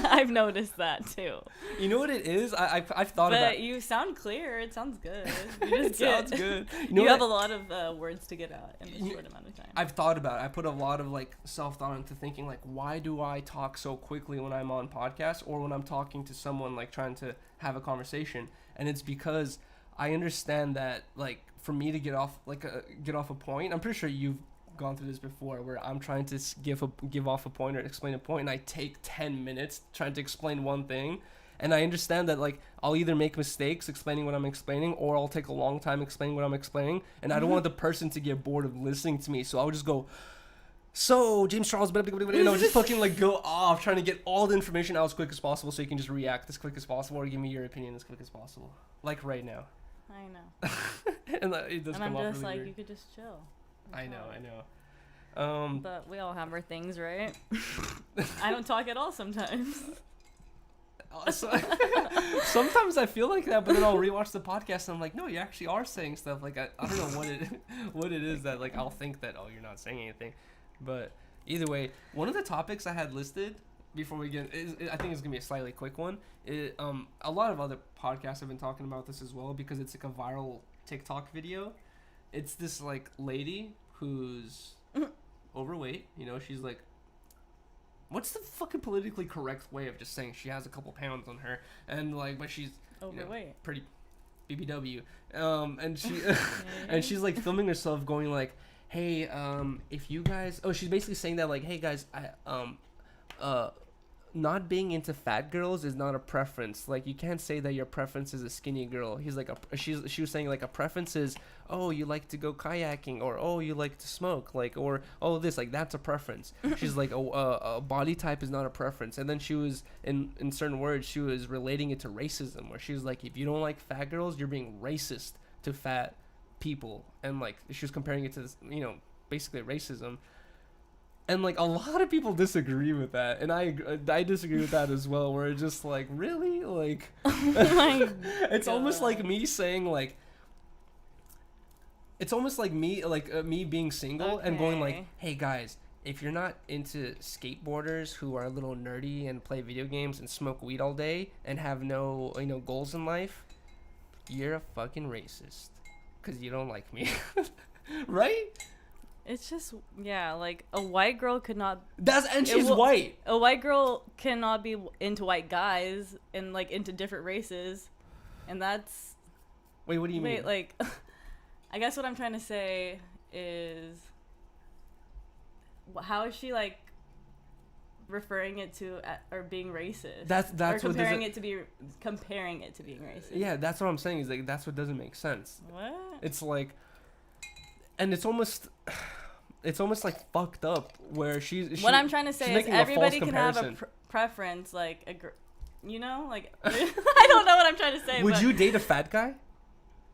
I've noticed that too. You know what it is? I've thought about it. But you sound clear. It sounds good. It sounds good. You have a lot of words to get out in a short amount of time. I've thought about it. I put a lot of like self-thought into thinking like, why do I talk so quickly when I'm on podcasts or when I'm talking to someone like trying to have a conversation? And it's because I understand that like for me to get off a point, I'm pretty sure you've gone through this before, where I'm trying to give off a point or explain a point, and I take 10 minutes trying to explain one thing, and I understand that like I'll either make mistakes explaining what I'm explaining, or I'll take a long time explaining what I'm explaining, and I don't want the person to get bored of listening to me, so I'll just go, so James Charles, you know, just fucking like go off trying to get all the information out as quick as possible, so you can just react as quick as possible or give me your opinion as quick as possible, like right now. I know. And it does come off I'm just really like, weird. you could just chill. I know. But we all have our things, right? I don't talk at all sometimes. Sometimes I feel like that, but then I'll rewatch the podcast and I'm like, no, you actually are saying stuff. Like I don't know what it is that like I'll think that, oh, you're not saying anything. But either way, one of the topics I had listed before we get, I think it's gonna be a slightly quick one. A lot of other podcasts have been talking about this as well because it's like a viral TikTok video. It's this like lady who's overweight, you know, she's like, what's the fucking politically correct way of just saying she has a couple pounds on her, and like, but she's overweight, you know, pretty BBW, and she and she's like filming herself going like, hey, if you guys, she's basically saying that like, hey guys, not being into fat girls is not a preference. Like, you can't say that your preference is a skinny girl. He's like, she was saying, like, a preference is, oh, you like to go kayaking, or, oh, you like to smoke, like, or, oh, this, like, that's a preference. She's like, a body type is not a preference. And then she was, in certain words, she was relating it to racism, where she was like, if you don't like fat girls, you're being racist to fat people. And, like, she was comparing it to this, you know, basically racism. And, like, a lot of people disagree with that, and I disagree with that as well, where it's just like, really? Like, it's almost like me saying, like, it's almost like me, me being single and going like, hey guys, if you're not into skateboarders who are a little nerdy and play video games and smoke weed all day and have no, you know, goals in life, you're a fucking racist because you don't like me. Right? It's just, yeah, like, a white girl could not... And she's white. A white girl cannot be into white guys and, like, into different races. And that's... Wait, what do you mean? Wait, like, I guess what I'm trying to say is... How is she, like, referring it to, or being racist? That's or what comparing it to being racist. Yeah, that's what I'm saying, is, like, that's what doesn't make sense. What? It's like... And it's almost like fucked up where what I'm trying to say is everybody can have a preference, like you know, like I don't know what I'm trying to say. Would you date a fat guy?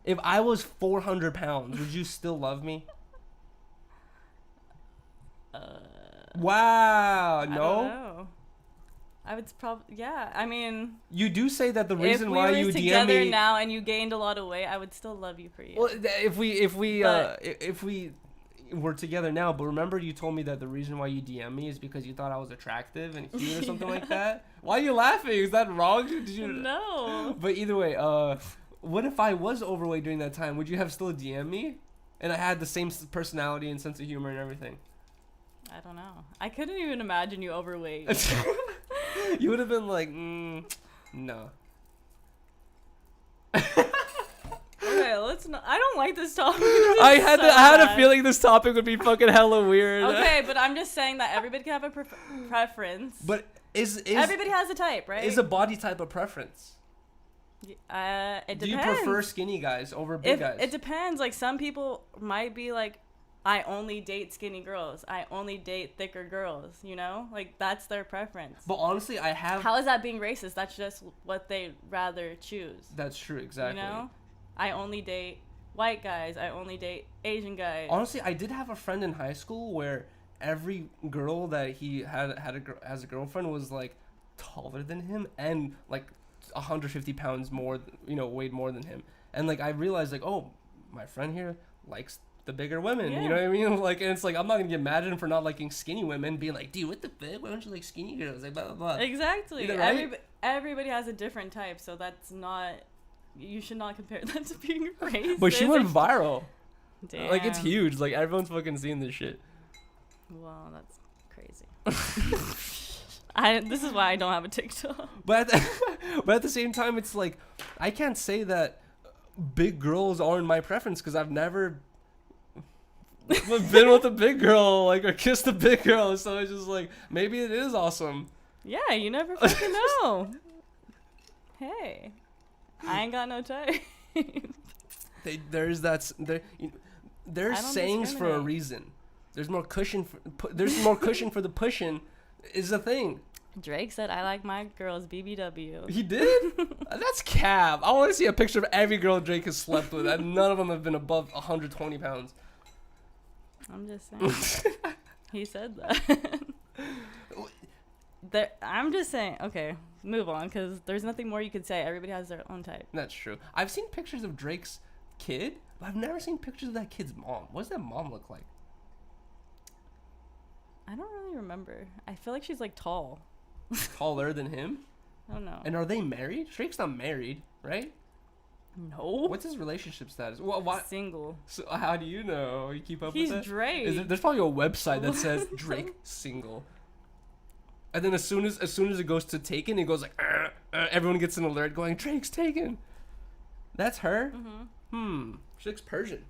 If I was 400 pounds, would you still love me? Wow, no. I don't know. I would probably, yeah. I mean, you do say that the reason why you DM me, if we were together now and you gained a lot of weight, I would still love you for you. Well, if we were together now, but remember you told me that the reason why you DM me is because you thought I was attractive and cute or something like that. Why are you laughing? Is that wrong? Did you? No. But either way, what if I was overweight during that time? Would you have still DM me? And I had the same personality and sense of humor and everything. I don't know. I couldn't even imagine you overweight. You would have been like, no. Okay, let's not. I don't like this topic. I had a feeling this topic would be fucking hella weird. Okay, but I'm just saying that everybody can have a preference. But is everybody has a type, right? Is a body type a preference? It depends. Do you prefer skinny guys over big guys? It depends. Like, some people might be like, I only date skinny girls. I only date thicker girls, you know? Like, that's their preference. But honestly, How is that being racist? That's just what they rather choose. That's true, exactly. You know? I only date white guys. I only date Asian guys. Honestly, I did have a friend in high school where every girl that he had as a girlfriend was, like, taller than him and, like, 150 pounds more, you know, weighed more than him. And, like, I realized, like, oh, my friend here likes the bigger women, you know what I mean? Like, and it's like, I'm not gonna get mad at him for not liking skinny women, being like, dude, what the fuck? Why don't you like skinny girls? Like, blah blah blah. Exactly. Right? Everybody has a different type, so that's not. You should not compare that to being racist. But she went viral. Damn. Like, it's huge. Like, everyone's fucking seeing this shit. Well, that's crazy. This is why I don't have a TikTok. But at the same time, it's like, I can't say that big girls aren't my preference because I've never been with a big girl, like, or kissed a big girl, so it's just like, maybe it is awesome. Yeah, you never fucking know. Hey, I ain't got no type. There's sayings for a reason. There's more cushion for the pushing is a thing. Drake said, I like my girls BBW. He did? That's cap. I want to see a picture of every girl Drake has slept with, and none of them have been above 120 pounds. I'm just saying. He said that. I'm just saying. Okay, move on, because there's nothing more you could say. Everybody has their own type. That's true. I've seen pictures of Drake's kid, but I've never seen pictures of that kid's mom. What does that mom look like? I don't really remember. I feel like she's, like, tall. Taller than him? I don't know. And are they married? Drake's not married, right? No. What's his relationship status? What? Single. So how do you know? You keep up with it? He's Drake. There's probably a website that says Drake single. And then as soon as it goes to taken, it goes like, everyone gets an alert going, Drake's taken. That's her? Mm-hmm. She looks Persian.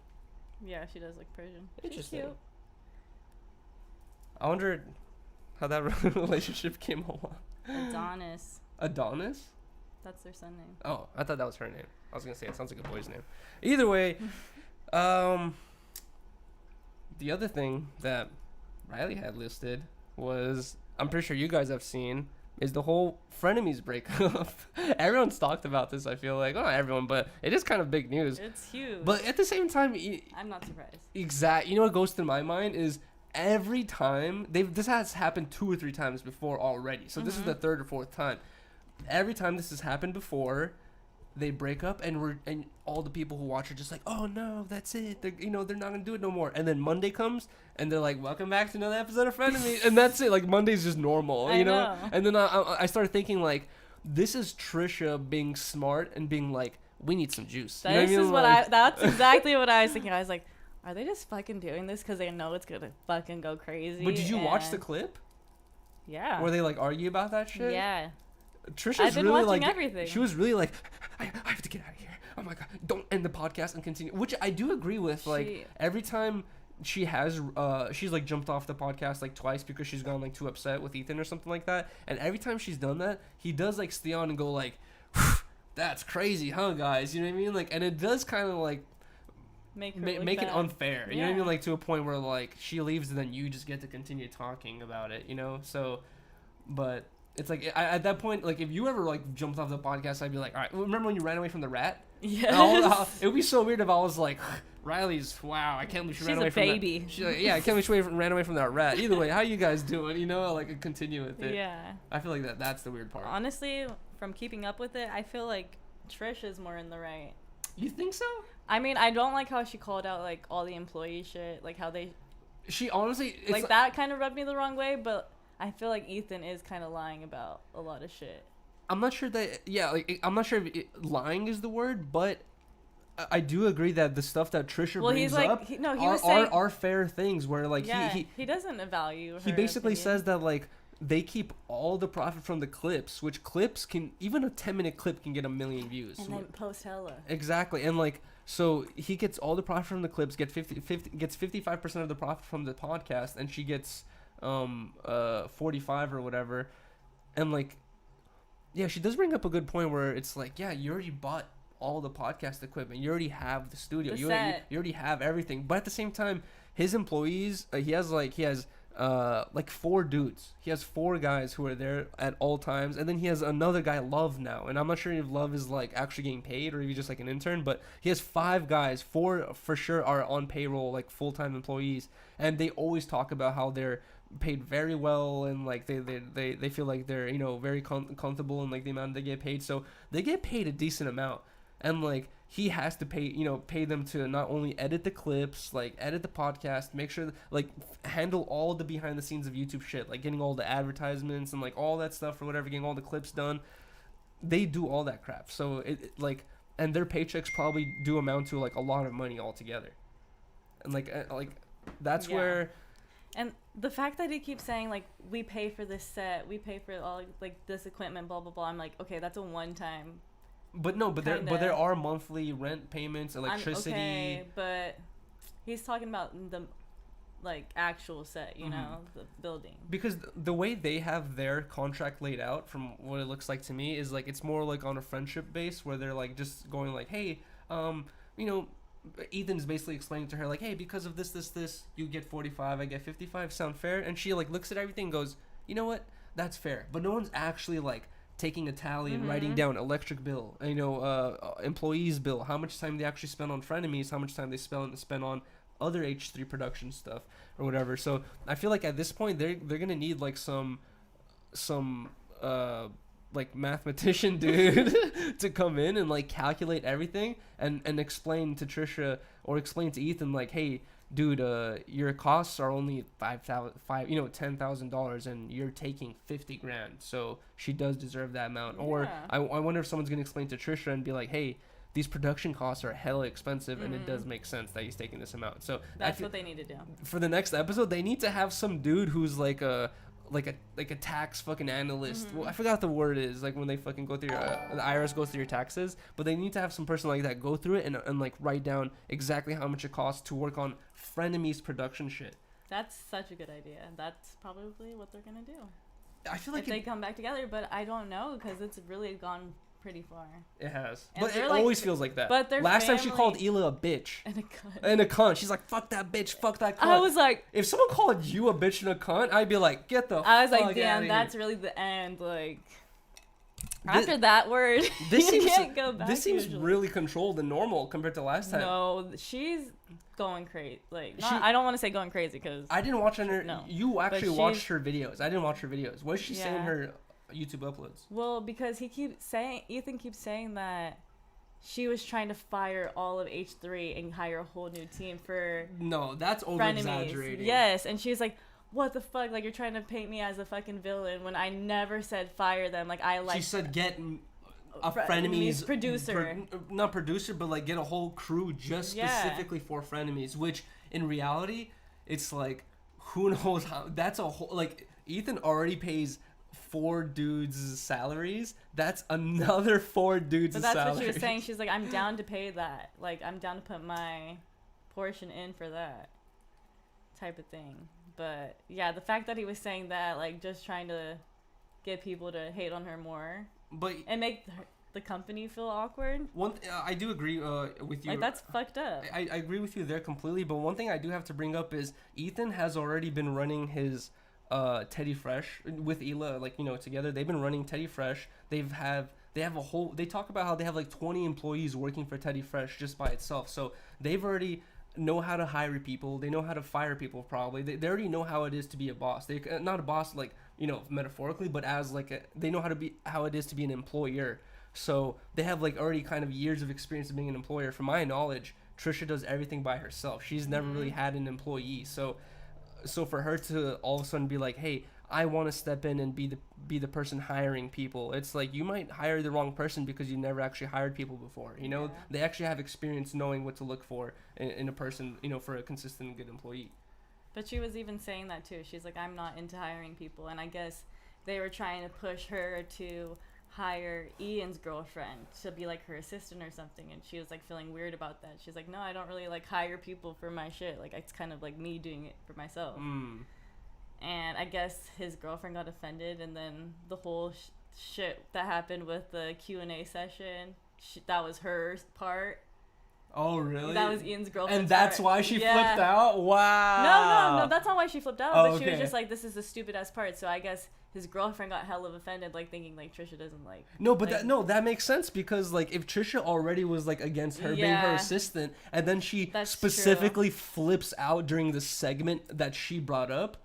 Yeah, she does look Persian. Interesting. She's cute. I wonder how that relationship came along. Adonis. Adonis? That's their son name. Oh, I thought that was her name. I was gonna say it sounds like a boy's name. Either way, the other thing that Rylee had listed was, I'm pretty sure you guys have seen, is the whole Frenemies breakup. Everyone's talked about this, I feel like. Well, not everyone, but it is kind of big news. It's huge. But at the same time, I'm not surprised. You know what goes through my mind is every time, this has happened 2 or 3 times before already. So this is the 3rd or 4th time. Every time this has happened before, they break up, and all the people who watch are just like, oh no, that's it. They're not gonna do it no more. And then Monday comes, and they're like, welcome back to another episode of Frenemies, and that's it. Like Monday's just normal, you know. And then I started thinking like, this is Trisha being smart and being like, we need some juice. You know what I mean? That's exactly what I was thinking. I was like, are they just fucking doing this because they know it's gonna fucking go crazy? But did you watch the clip? Yeah. Where they like argue about that shit? Yeah. Trisha's really like everything. She was really like, I have to get out of here. Oh my god, don't end the podcast and continue. Which I do agree with. Like every time she has, she's like jumped off the podcast like twice because she's gone like too upset with Ethan or something like that. And every time she's done that, he does like stay on and go like, that's crazy, huh, guys? You know what I mean? Like, and it does kind of like make it unfair. You know what I mean? Like to a point where like she leaves and then you just get to continue talking about it. You know? So, but. It's like, at that point, like, if you ever, like, jumped off the podcast, I'd be like, all right, remember when you ran away from the rat? Yes. It would be so weird if I was like, Rylee's, wow, I can't believe she ran away from that. She's a baby. Yeah, I can't believe she ran away from that rat. Either way, how you guys doing? You know, like, continue with it. Yeah. I feel like that's the weird part. Honestly, from keeping up with it, I feel like Trish is more in the right. You think so? I mean, I don't like how she called out, like, all the employee shit, like, how they... She honestly... Like, that kind of rubbed me the wrong way, but... I feel like Ethan is kind of lying about a lot of shit. I'm not sure that, I'm not sure if lying is the word, but I do agree that the stuff that Trisha brings up are fair things where, like, he doesn't value her. He basically says that, like, they keep all the profit from the clips, which clips can, even a 10-minute clip can get 1 million views. And then post hella. Exactly. And, like, so he gets all the profit from the clips, gets 55% of the profit from the podcast, and she gets... 45 or whatever. And like, yeah, she does bring up a good point where it's like, yeah, you already bought all the podcast equipment, you already have the studio, you already have everything. But at the same time, his employees, he has 4 dudes. He has 4 guys who are there at all times, and then he has another guy, Love, now. And I'm not sure if Love is like actually getting paid or if he's just like an intern, but he has 5 guys. 4 for sure are on payroll, like full-time employees, and they always talk about how they're paid very well, and like they feel like they're, you know, very comfortable in like the amount they get paid. So they get paid a decent amount, and like he has to pay them to not only edit the clips, like edit the podcast, make sure like handle all the behind the scenes of YouTube shit, like getting all the advertisements and like all that stuff or whatever, getting all the clips done. They do all that crap. So it like, and their paychecks probably do amount to like a lot of money altogether. And like that's where. And the fact that he keeps saying, like, we pay for this set, we pay for all, like, this equipment, blah, blah, blah. I'm like, okay, that's a one-time. But no, but there are monthly rent payments, electricity. Okay, but he's talking about the, like, actual set, you know, the building. Because the way they have their contract laid out, from what it looks like to me, is, like, it's more, like, on a friendship base where they're, like, just going, like, hey, you know, Ethan's basically explaining to her, like, hey, because of this, you get 45, I get 55, sound fair? And she, like, looks at everything and goes, you know what, that's fair. But no one's actually, like, taking a tally and writing down electric bill, you know, employees bill, how much time they actually spend on Frenemies, how much time they spend on other H3 production stuff or whatever. So I feel like at this point they're gonna need like some like mathematician dude to come in and like calculate everything and explain to Trisha or explain to Ethan, like, hey dude, your costs are only $10,000 and you're taking $50,000, so she does deserve that amount. Yeah. Or I wonder if someone's gonna explain to Trisha and be like, hey, these production costs are hella expensive, and it does make sense that he's taking this amount. So that's what they need to do for the next episode. They need to have some dude who's like a tax fucking analyst. Well, I forgot the word is, like when they fucking go through your the IRS goes through your taxes, but they need to have some person like that go through it and like write down exactly how much it costs to work on Frenemies production shit. That's such a good idea. That's probably what they're gonna do. I feel like if they come back together, but I don't know because it's really gone pretty far. It has, And but it like, always feels like that. But their last time she family- called Hila a bitch and a cunt. She's like, fuck that bitch, fuck that cunt. I was like, if someone called you a bitch and a cunt, I'd be like, get the. I was fuck like, damn, outta that's here. really the end. Like, after that word, This you seems can't go back. this seems usually. really controlled and normal compared to last time. No, she's going crazy. Like, She- I don't want to say going crazy because I didn't watch her. No. You actually she's- watched her videos. I didn't watch her videos. What did she say in Yeah. her YouTube uploads? well, because Ethan keeps saying that she was trying to fire all of H3 and hire a whole new team for No, that's over Frenemies. exaggerating. Yes, and she's like, what the fuck? Like, you're trying to paint me as a fucking villain when I never said fire them. Like, I like. She said get a Frenemies frenemies producer. Not producer, but like get a whole crew just specifically for frenemies. Which in reality, it's like who knows how. That's a whole like Ethan already pays 4 dudes' salaries. That's another 4 dudes' But that's salaries. what she was saying. She's like, I'm down to pay that. Like, I'm down to put my portion in for that type of thing. But yeah, the fact that he was saying that, like, just trying to get people to hate on her more But and make the company feel awkward. I do agree with you. Like, that's fucked up. I agree with you there completely. But one thing I do have to bring up is Ethan has already been running his Teddy Fresh with Hila, like, you know, together. They've been running Teddy Fresh. They have a whole. They talk about how they have like 20 employees working for Teddy Fresh just by itself. So they've already know how to hire people. They know how to fire people. Probably they already know how it is to be a boss. They not a boss like, you know, metaphorically, but as like they know how it is to be an employer. So they have like already kind of years of experience of being an employer. From my knowledge, Trisha does everything by herself. She's never really had an employee. So for her to all of a sudden be like, hey, I want to step in and be the person hiring people. It's like you might hire the wrong person because you never actually hired people before. You know, they actually have experience knowing what to look for in a person, you know, for a consistent and good employee. But she was even saying that too. She's like, I'm not into hiring people. And I guess they were trying to push her to hire Ian's girlfriend to be like her assistant or something. And she was like feeling weird about that. She's like, no, I don't really like hire people for my shit. Like, it's kind of like me doing it for myself. And I guess his girlfriend got offended. And then the whole shit that happened with the Q&A session, that was her part. Oh, really? That was Ian's girlfriend. And that's why she flipped out? Wow. No, that's not why she flipped out. Oh, but she was okay. just like, this is the stupid ass part. So I guess his girlfriend got hell of offended, like thinking like Trisha doesn't like. No, but like, that makes sense because like if Trisha already was like against her being her assistant, and then she That's specifically flips out during the segment that she brought up,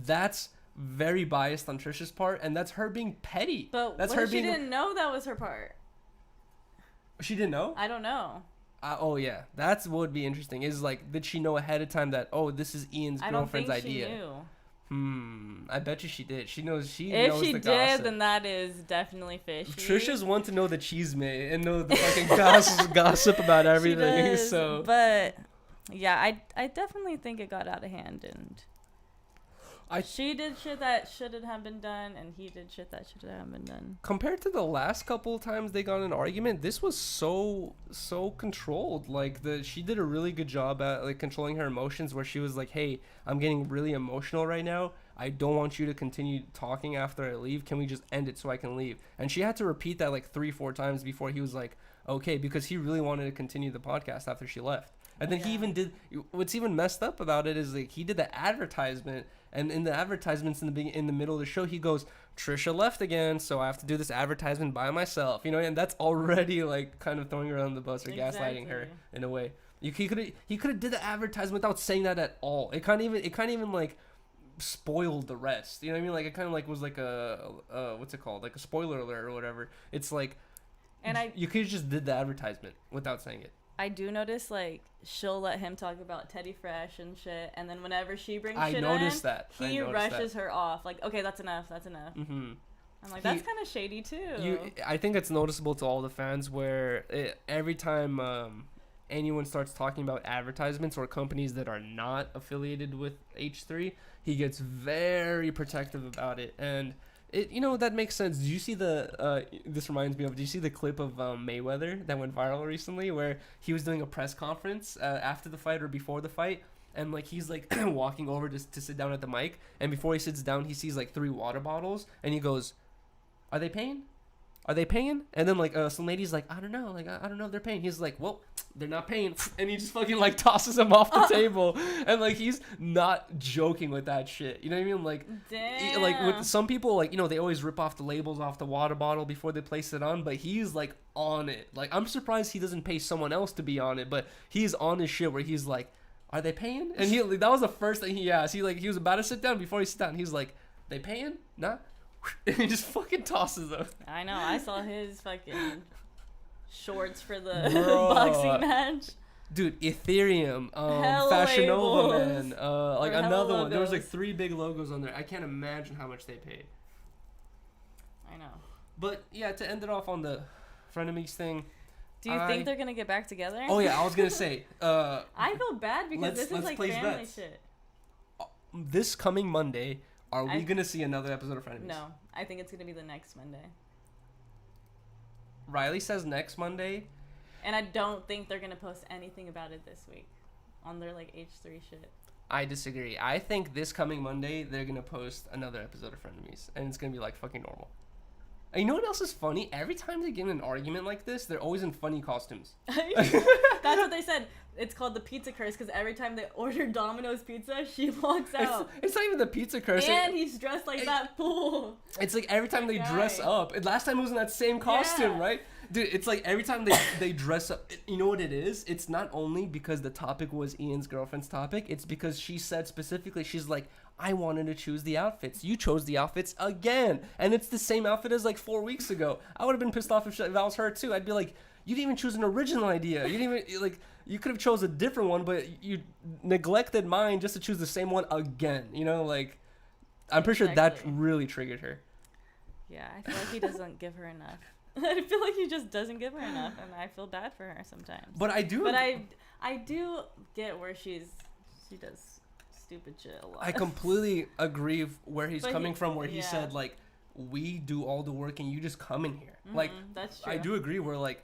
that's very biased on Trisha's part, and that's her being petty. But that's what her if she being. didn't know that was her part? She didn't know. I don't know. Oh yeah, that's what would be interesting. Is like, did she know ahead of time that this is Ian's girlfriend's idea? I don't think she knew. I bet you she did. She knows. If she the did, gossip. then that is definitely fishy. Trisha's one to know the chisme and know the fucking gossip about everything. She does, So, but yeah, I definitely think it got out of hand, and she did shit that shouldn't have been done, and he did shit that shouldn't have been done. compared to the last couple times they got in an argument, this was so controlled. Like she did a really good job at like controlling her emotions, where she was like, hey, I'm getting really emotional right now. I don't want you to continue talking after I leave. Can we just end it so I can leave? And she had to repeat that like 3-4 times before he was like, okay, because he really wanted to continue the podcast after she left. And then he even did, what's even messed up about it is like he did the advertisement, and in the advertisements in the middle of the show, he goes, Trisha left again, so I have to do this advertisement by myself, you know, and that's already like kind of throwing her on the bus or gaslighting her in a way. He could have did the advertisement without saying that at all. It can't even like spoiled the rest, you know what I mean? Like it kind of like was like a what's it called, like a spoiler alert or whatever. It's like, and you could have just did the advertisement without saying it. I do notice like she'll let him talk about Teddy Fresh and shit, and then whenever she brings shit he rushes her off. Like, okay, that's enough. Mm-hmm. I'm like, that's kind of shady too. I think it's noticeable to all the fans where every time anyone starts talking about advertisements or companies that are not affiliated with H3, he gets very protective about it, and it, you know, that makes sense. Did you see this reminds me of, did you see the clip of Mayweather that went viral recently where he was doing a press conference after the fight or before the fight, and like he's like walking over to sit down at the mic, and before he sits down, he sees like 3 water bottles, and he goes, "Are they paying? Are they paying?" And then like some lady's like, "I don't know, like I don't know if they're paying." He's like, "Well, they're not paying," and he just fucking like tosses them off the table, and like he's not joking with that shit. You know what I mean? Like, damn. Like with some people, like, you know, they always rip off the labels off the water bottle before they place it on, but he's like on it. Like, I'm surprised he doesn't pay someone else to be on it, but he's on his shit where he's like, "Are they paying?" And that was the first thing he asked. He was about to sit down. Before he sat down, he's like, "They paying? Nah." And he just fucking tosses them. I know. I saw his fucking shorts for the boxing match. Dude, Ethereum, Hella Fashion Nova, labels. man, like Or hella another one. There was like logos. 3 big logos on there. I can't imagine how much they paid. I know. But yeah, to end it off on the Frenemies thing. Do you think they're gonna get back together? Oh yeah, I was gonna say. I feel bad because this is let's like place family bets. shit. This coming Monday, are we gonna see another episode of Frenemies? No, I think it's gonna be the next Monday. Rylee says next Monday. And I don't think they're gonna post anything about it this week on their like H3 shit. I disagree. I think this coming Monday they're gonna post another episode of Frenemies, and it's gonna be like fucking normal. And you know what else is funny? Every time they get in an argument like this, they're always in funny costumes. That's what they said. It's called the pizza curse because every time they order Domino's pizza, she walks out. It's not even the pizza curse. And he's dressed like that fool. It's like every time they dress up. And last time it was in that same costume, right? Dude, it's like every time they dress up. You know what it is? It's not only because the topic was Ian's girlfriend's topic. It's because she said specifically, she's like, "I wanted to choose the outfits. You chose the outfits again." And it's the same outfit as like 4 weeks ago. I would have been pissed off if that was her too. I'd be like, "You didn't even choose an original idea. You didn't even, like, you could have chose a different one, but you neglected mine just to choose the same one again." You know, like, I'm pretty sure that really triggered her. Yeah, I feel like he doesn't give her enough. I feel like he just doesn't give her enough, and I feel bad for her sometimes. But I do. But I do get where she does stupid shit a lot. I completely agree where he's coming from, where he yeah. said, like, "We do all the work and you just come in here." Mm-hmm, like, that's true. I do agree where, like,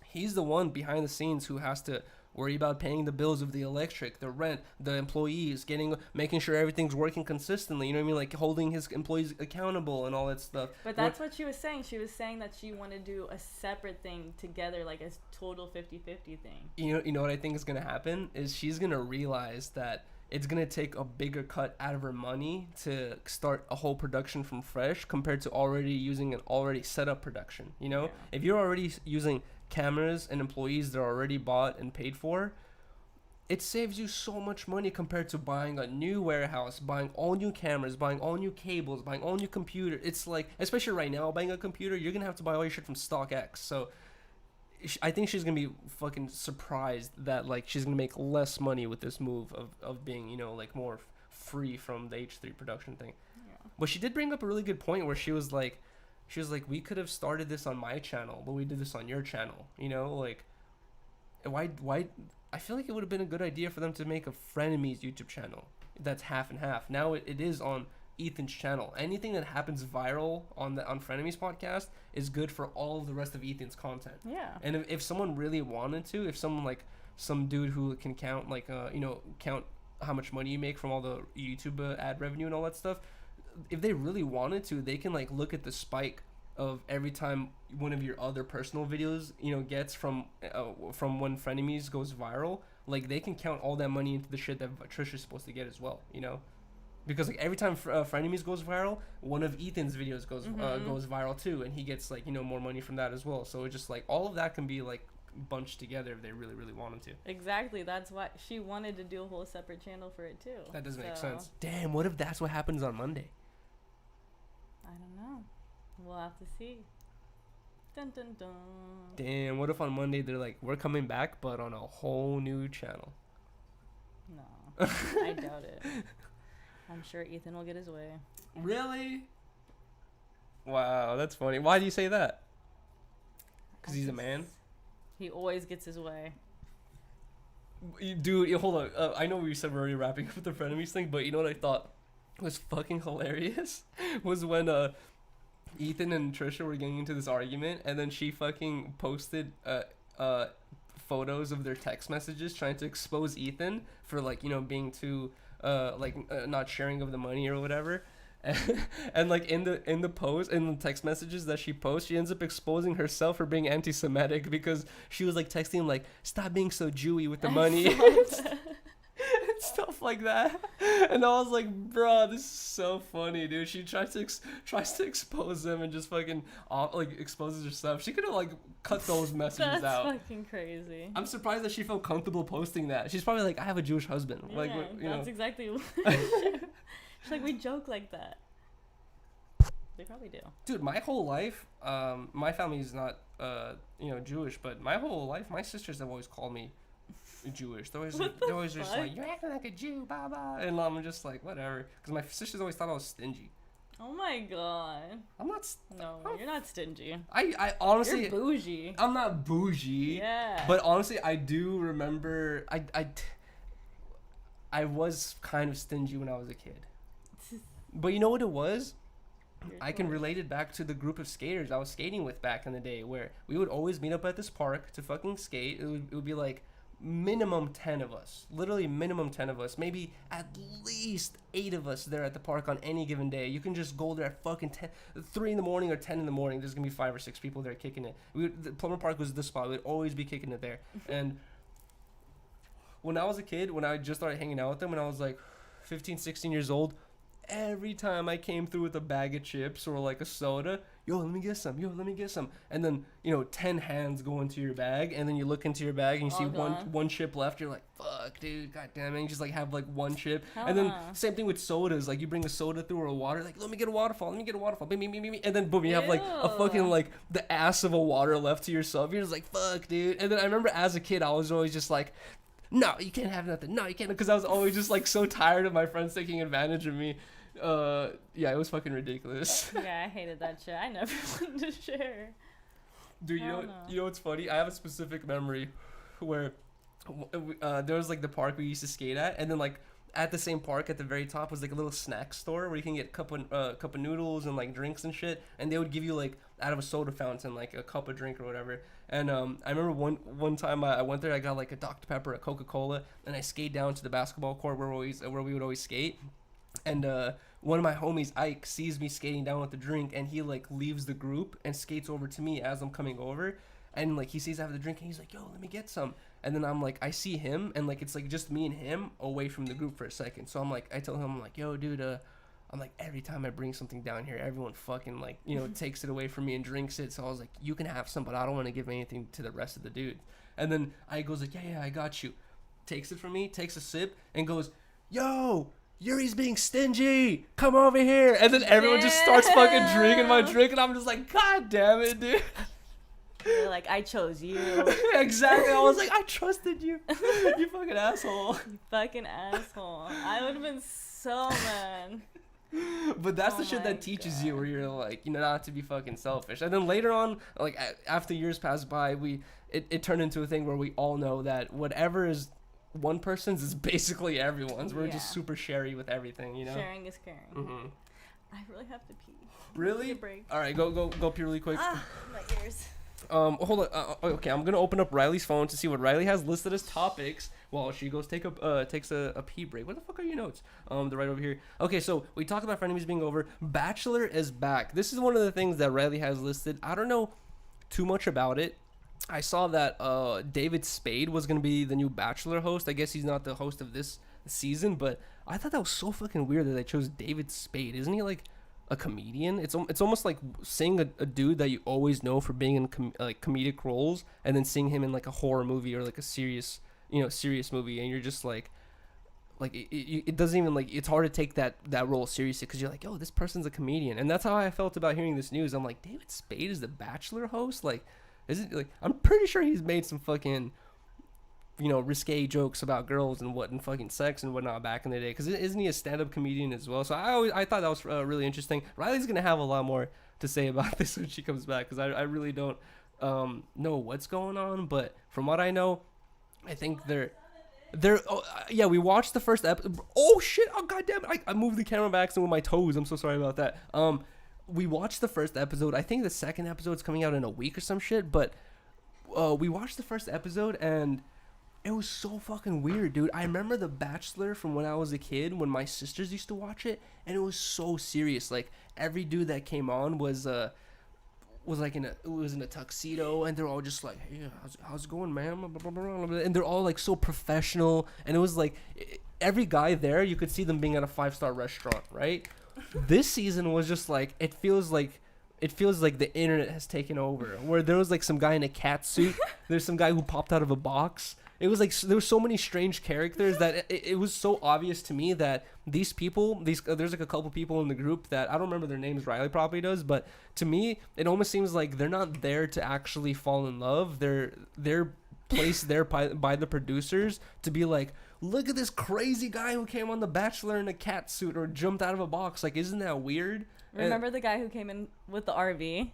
he's the one behind the scenes who has to worry about paying the bills of the electric, the rent, the employees, making sure everything's working consistently. You know what I mean? Like, holding his employees accountable and all that stuff. But that's what she was saying. She was saying that she wanted to do a separate thing together, like a total 50-50 thing. You know what I think is going to happen is she's going to realize that it's going to take a bigger cut out of her money to start a whole production from fresh compared to already using an already set up production. You know, if you're already using cameras and employees that are already bought and paid for, it saves you so much money compared to buying a new warehouse, buying all new cameras, buying all new cables, buying all new computer. It's like, especially right now, buying a computer, you're going to have to buy all your shit from StockX. So I think she's going to be fucking surprised that, like, she's going to make less money with this move of being, you know, like, more free from the H3 production thing. Yeah. But she did bring up a really good point where she was like, "We could have started this on my channel, but we did this on your channel." You know, like, why? I feel like it would have been a good idea for them to make a Frenemies YouTube channel that's half and half. Now it is on Ethan's channel. Anything that happens viral on Frenemies podcast is good for all of the rest of Ethan's content. Yeah. And if someone really wanted to, if someone like some dude who can count like count how much money you make from all the YouTube ad revenue and all that stuff, if they really wanted to, they can like look at the spike of every time one of your other personal videos, you know, gets from when Frenemies goes viral. Like, they can count all that money into the shit that Trisha's supposed to get as well, you know, because like every time Frenemies goes viral, one of Ethan's videos goes viral too, and he gets like, you know, more money from that as well. So it's just like all of that can be like bunched together if they really, really wanted to. Exactly. That's why she wanted to do a whole separate channel for it too. That does make sense. Damn, what if that's what happens on Monday? I don't know. We'll have to see. Dun, dun, dun. Damn, what if on Monday they're like, "We're coming back, but on a whole new channel"? No, I doubt it. I'm sure Ethan will get his way. Really? Wow, that's funny. Why do you say that? Because he's a man? He always gets his way. Dude, hold on. I know we said we're already wrapping up with the Frenemies thing, but you know what I thought was fucking hilarious? Was when Ethan and Trisha were getting into this argument, and then she fucking posted photos of their text messages trying to expose Ethan for like, you know, being too not sharing of the money or whatever. And like in the text messages that she posts, she ends up exposing herself for being anti-Semitic because she was like texting him like, stop being so Jewy with the money. And stuff like that. And I was like, bro, this is so funny, dude. She tries to expose them and just fucking like exposes herself. She could have like cut those messages out. That's fucking crazy. I'm surprised that she felt comfortable posting that. She's probably like, I have a Jewish husband. Yeah, like, you that's know. exactly what she's like, we joke like that. They probably do. Dude, my whole life, my family is not, you know, Jewish, but my whole life, my sisters have always called me Jewish. They're always just like, you're acting like a Jew, blah, blah. And I'm just like, whatever. Because my sisters always thought I was stingy. Oh my god. I'm not. No, you're not stingy. I honestly. You're bougie. I'm not bougie. Yeah. But honestly, I do remember. I was kind of stingy when I was a kid. But you know what it was? I can relate it back to the group of skaters I was skating with back in the day, where we would always meet up at this park to fucking skate. It would be like minimum 10 of us, literally minimum 10 of us, maybe at least 8 of us there at the park on any given day. You can just go there at fucking 3 in the morning or 10 in the morning. There's gonna be 5 or 6 people there kicking it. The Plumber Park was the spot. We'd always be kicking it there. And when I was a kid, when I just started hanging out with them, when I was like 15, 16 years old, every time I came through with a bag of chips or like a soda, yo, let me get some, and then, you know, 10 hands go into your bag, and then you look into your bag and you see one chip left. You're like, fuck, dude, god damn it. You just like have like one chip. And then same thing with sodas, like you bring a soda through or a water, like, let me get a waterfall, and then boom, you have like a fucking like the ass of a water left to yourself. You're just like, fuck, dude. And then I remember as a kid, I was always just like, no, you can't have nothing. No, you can't, because I was always just like so tired of my friends taking advantage of me. Yeah, it was fucking ridiculous. Yeah, I hated that shit. I never wanted to share. Dude, you know what's funny? I have a specific memory where there was like the park we used to skate at, and then like at the same park at the very top was like a little snack store where you can get cup of noodles and like drinks and shit, and they would give you like out of a soda fountain like a cup of drink or whatever. And I remember one time I went there, I got like a Dr. Pepper, a Coca-Cola, and I skated down to the basketball court where we would always skate. And one of my homies, Ike, sees me skating down with the drink, and he like leaves the group and skates over to me as I'm coming over, and like he sees I have the drink, and he's like, yo, let me get some. And then I'm like, I see him, and like it's like just me and him away from the group for a second. So I'm like, I tell him, I'm like, yo, dude, I'm like, every time I bring something down here, everyone fucking like, you know, takes it away from me and drinks it. So I was like, you can have some, but I don't want to give anything to the rest of the dude. And then Ike goes like, yeah, I got you. Takes it from me, takes a sip, and goes, yo, Yuri's being stingy, come over here. And then everyone just starts fucking drinking my drink, and I'm just like, god damn it, dude. You're like, I chose you. Exactly. I was like, I trusted you. You fucking asshole. You fucking asshole. I would have been so mad. But that's the shit that teaches you, where you're like, you know, not to be fucking selfish. And then later on, like after years pass by, it turned into a thing where we all know that whatever is one person's is basically everyone's. We're just super sharey with everything, you know. Sharing is caring. Mm-hmm. I really have to pee. Really? Take a break. All right, go pee really quick. My ears. Hold on. Okay, I'm gonna open up Rylee's phone to see what Rylee has listed as topics while she goes takes a pee break. What the fuck are your notes? They're right over here. Okay, so we talked about Frenemies being over. Bachelor is back. This is one of the things that Rylee has listed. I don't know too much about it. I saw that David Spade was gonna be the new Bachelor host. I guess he's not the host of this season, but I thought that was so fucking weird that they chose David Spade. Isn't he like a comedian? It's almost like seeing a dude that you always know for being in like comedic roles, and then seeing him in like a horror movie or like a serious movie, and you're just like it doesn't even, like, it's hard to take that role seriously because you're like, oh, this person's a comedian. And that's how I felt about hearing this news. I'm like, David Spade is the Bachelor host? Like, is it like, I'm pretty sure he's made some fucking, you know, risque jokes about girls and fucking sex and whatnot back in the day, because isn't he a stand-up comedian as well? So I thought that was really interesting. Rylee's gonna have a lot more to say about this when she comes back, because I really don't know what's going on, but from what I know, I think they're yeah, we watched the first episode. Oh shit, oh goddamn it, I moved the camera back with my toes. I'm so sorry about that. We watched the first episode. I think the second episode's coming out in a week or some shit, but we watched the first episode and it was so fucking weird, dude. I remember The Bachelor from when I was a kid, when my sisters used to watch it, and it was so serious. Like every dude that came on was like in a tuxedo, and they're all just like, hey, how's it going, man? Blah, blah, blah, blah. And they're all like so professional, and it was like every guy there, you could see them being at a 5-star restaurant, right? This season was just like, it feels like the internet has taken over, where there was like some guy in a cat suit, there's some guy who popped out of a box. It was like there were so many strange characters that it was so obvious to me that these people, there's like a couple people in the group that I don't remember their names. Rylee probably does, but to me, it almost seems like they're not there to actually fall in love. They're placed there by the producers to be like, look at this crazy guy who came on The Bachelor in a cat suit or jumped out of a box. Like, isn't that weird? Remember the guy who came in with the RV?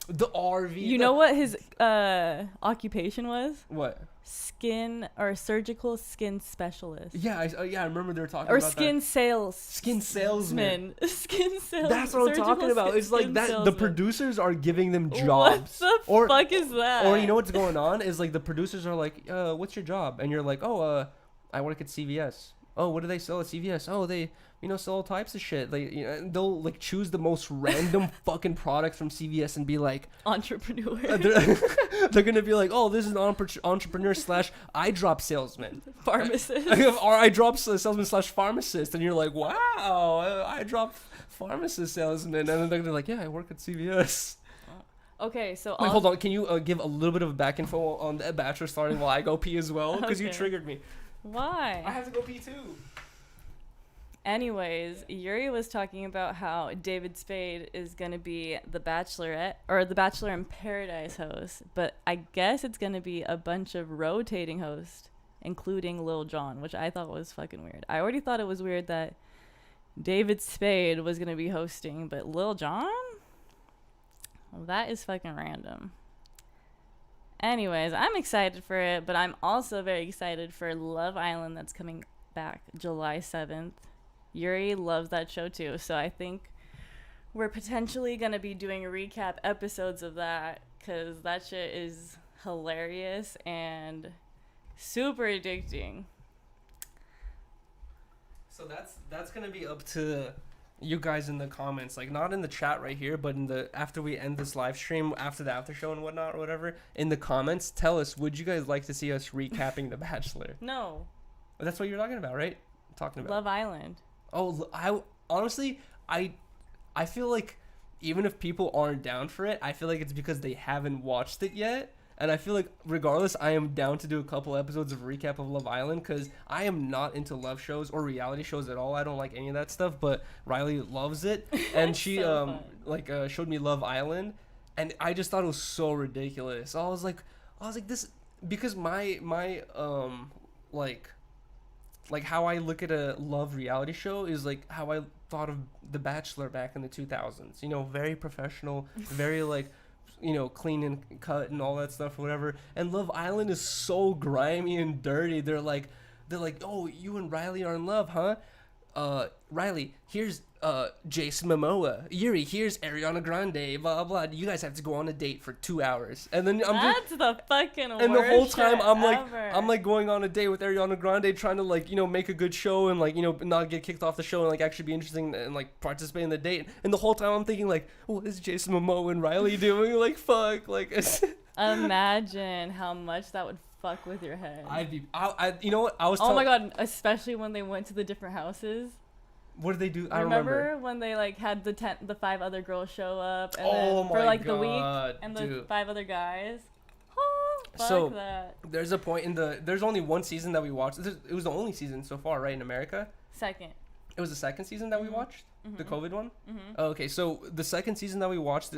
The RV. You know what his occupation was? What? Skin or surgical skin specialist. Yeah, I remember they were talking or about skin that. sales. Skin salesman. Skin sales. That's what I'm talking about. It's like that. Salesman. The producers are giving them jobs. What the fuck is that? Or you know what's going on is like the producers are like, what's your job? And you're like, oh, I work at CVS. Oh, what do they sell at CVS? Oh, they, sell all types of shit. Like, they'll like choose the most random fucking product from CVS and be like, entrepreneur. They're gonna be like, oh, this is an entrepreneur / eye drop salesman, pharmacist, or eye drop salesman / pharmacist, and you're like, wow, eye drop pharmacist salesman, and then they're gonna be like, yeah, I work at CVS. Okay, so wait, hold on. Can you give a little bit of back info on the Bachelor starting while I go pee as well? Because you triggered me. Why? I have to go pee too. Anyways, Yuriy was talking about how David Spade is going to be the Bachelorette or the Bachelor in Paradise host, but I guess it's going to be a bunch of rotating hosts, including Lil Jon, which I thought was fucking weird. I already thought it was weird that David Spade was going to be hosting, but Lil Jon? Well, that is fucking random. Anyways, I'm excited for it, but I'm also very excited for Love Island that's coming back July 7th. Yuriy loves that show too, so I think we're potentially going to be doing recap episodes of that because that shit is hilarious and super addicting. So that's going to be up to you guys in the comments, like not in the chat right here, but in the after we end this live stream, after the after show and whatnot or whatever, in the comments, tell us, would you guys like to see us recapping The Bachelor? No. That's what you're talking about, right? Talking about Love Island. Oh, I honestly, I feel like even if people aren't down for it, I feel like it's because they haven't watched it yet. And I feel like regardless, I am down to do a couple episodes of recap of Love Island because I am not into love shows or reality shows at all. I don't like any of that stuff, but Rylee loves it. And she showed me Love Island, and I just thought it was so ridiculous. I was like this because my like how I look at a love reality show is like how I thought of The Bachelor back in the 2000s. Very professional, very like, clean and cut and all that stuff or whatever. And Love Island is so grimy and dirty. They're like, oh, you and Rylee are in love, huh? Rylee, here's Jason Momoa. Yuriy, here's Ariana Grande. Blah blah. You guys have to go on a date for 2 hours, and then that's the fucking worst. And the whole time ever. I'm like going on a date with Ariana Grande, trying to make a good show and not get kicked off the show and actually be interesting and participate in the date. And the whole time I'm thinking what is Jason Momoa and Rylee doing? Fuck. Imagine how much that would fuck with your head. You know what? I was. Oh my god! Especially when they went to the different houses. What did they do? I remember when they had the 5 other girls show up and then for the week and the 5 other guys. Oh, fuck that. There's a point there's only one season that we watched. It was the only season so far, right, in America? Second. It was the second season that we watched? Mm-hmm. The COVID one? Mm-hmm. Oh, okay, so the second season that we watched,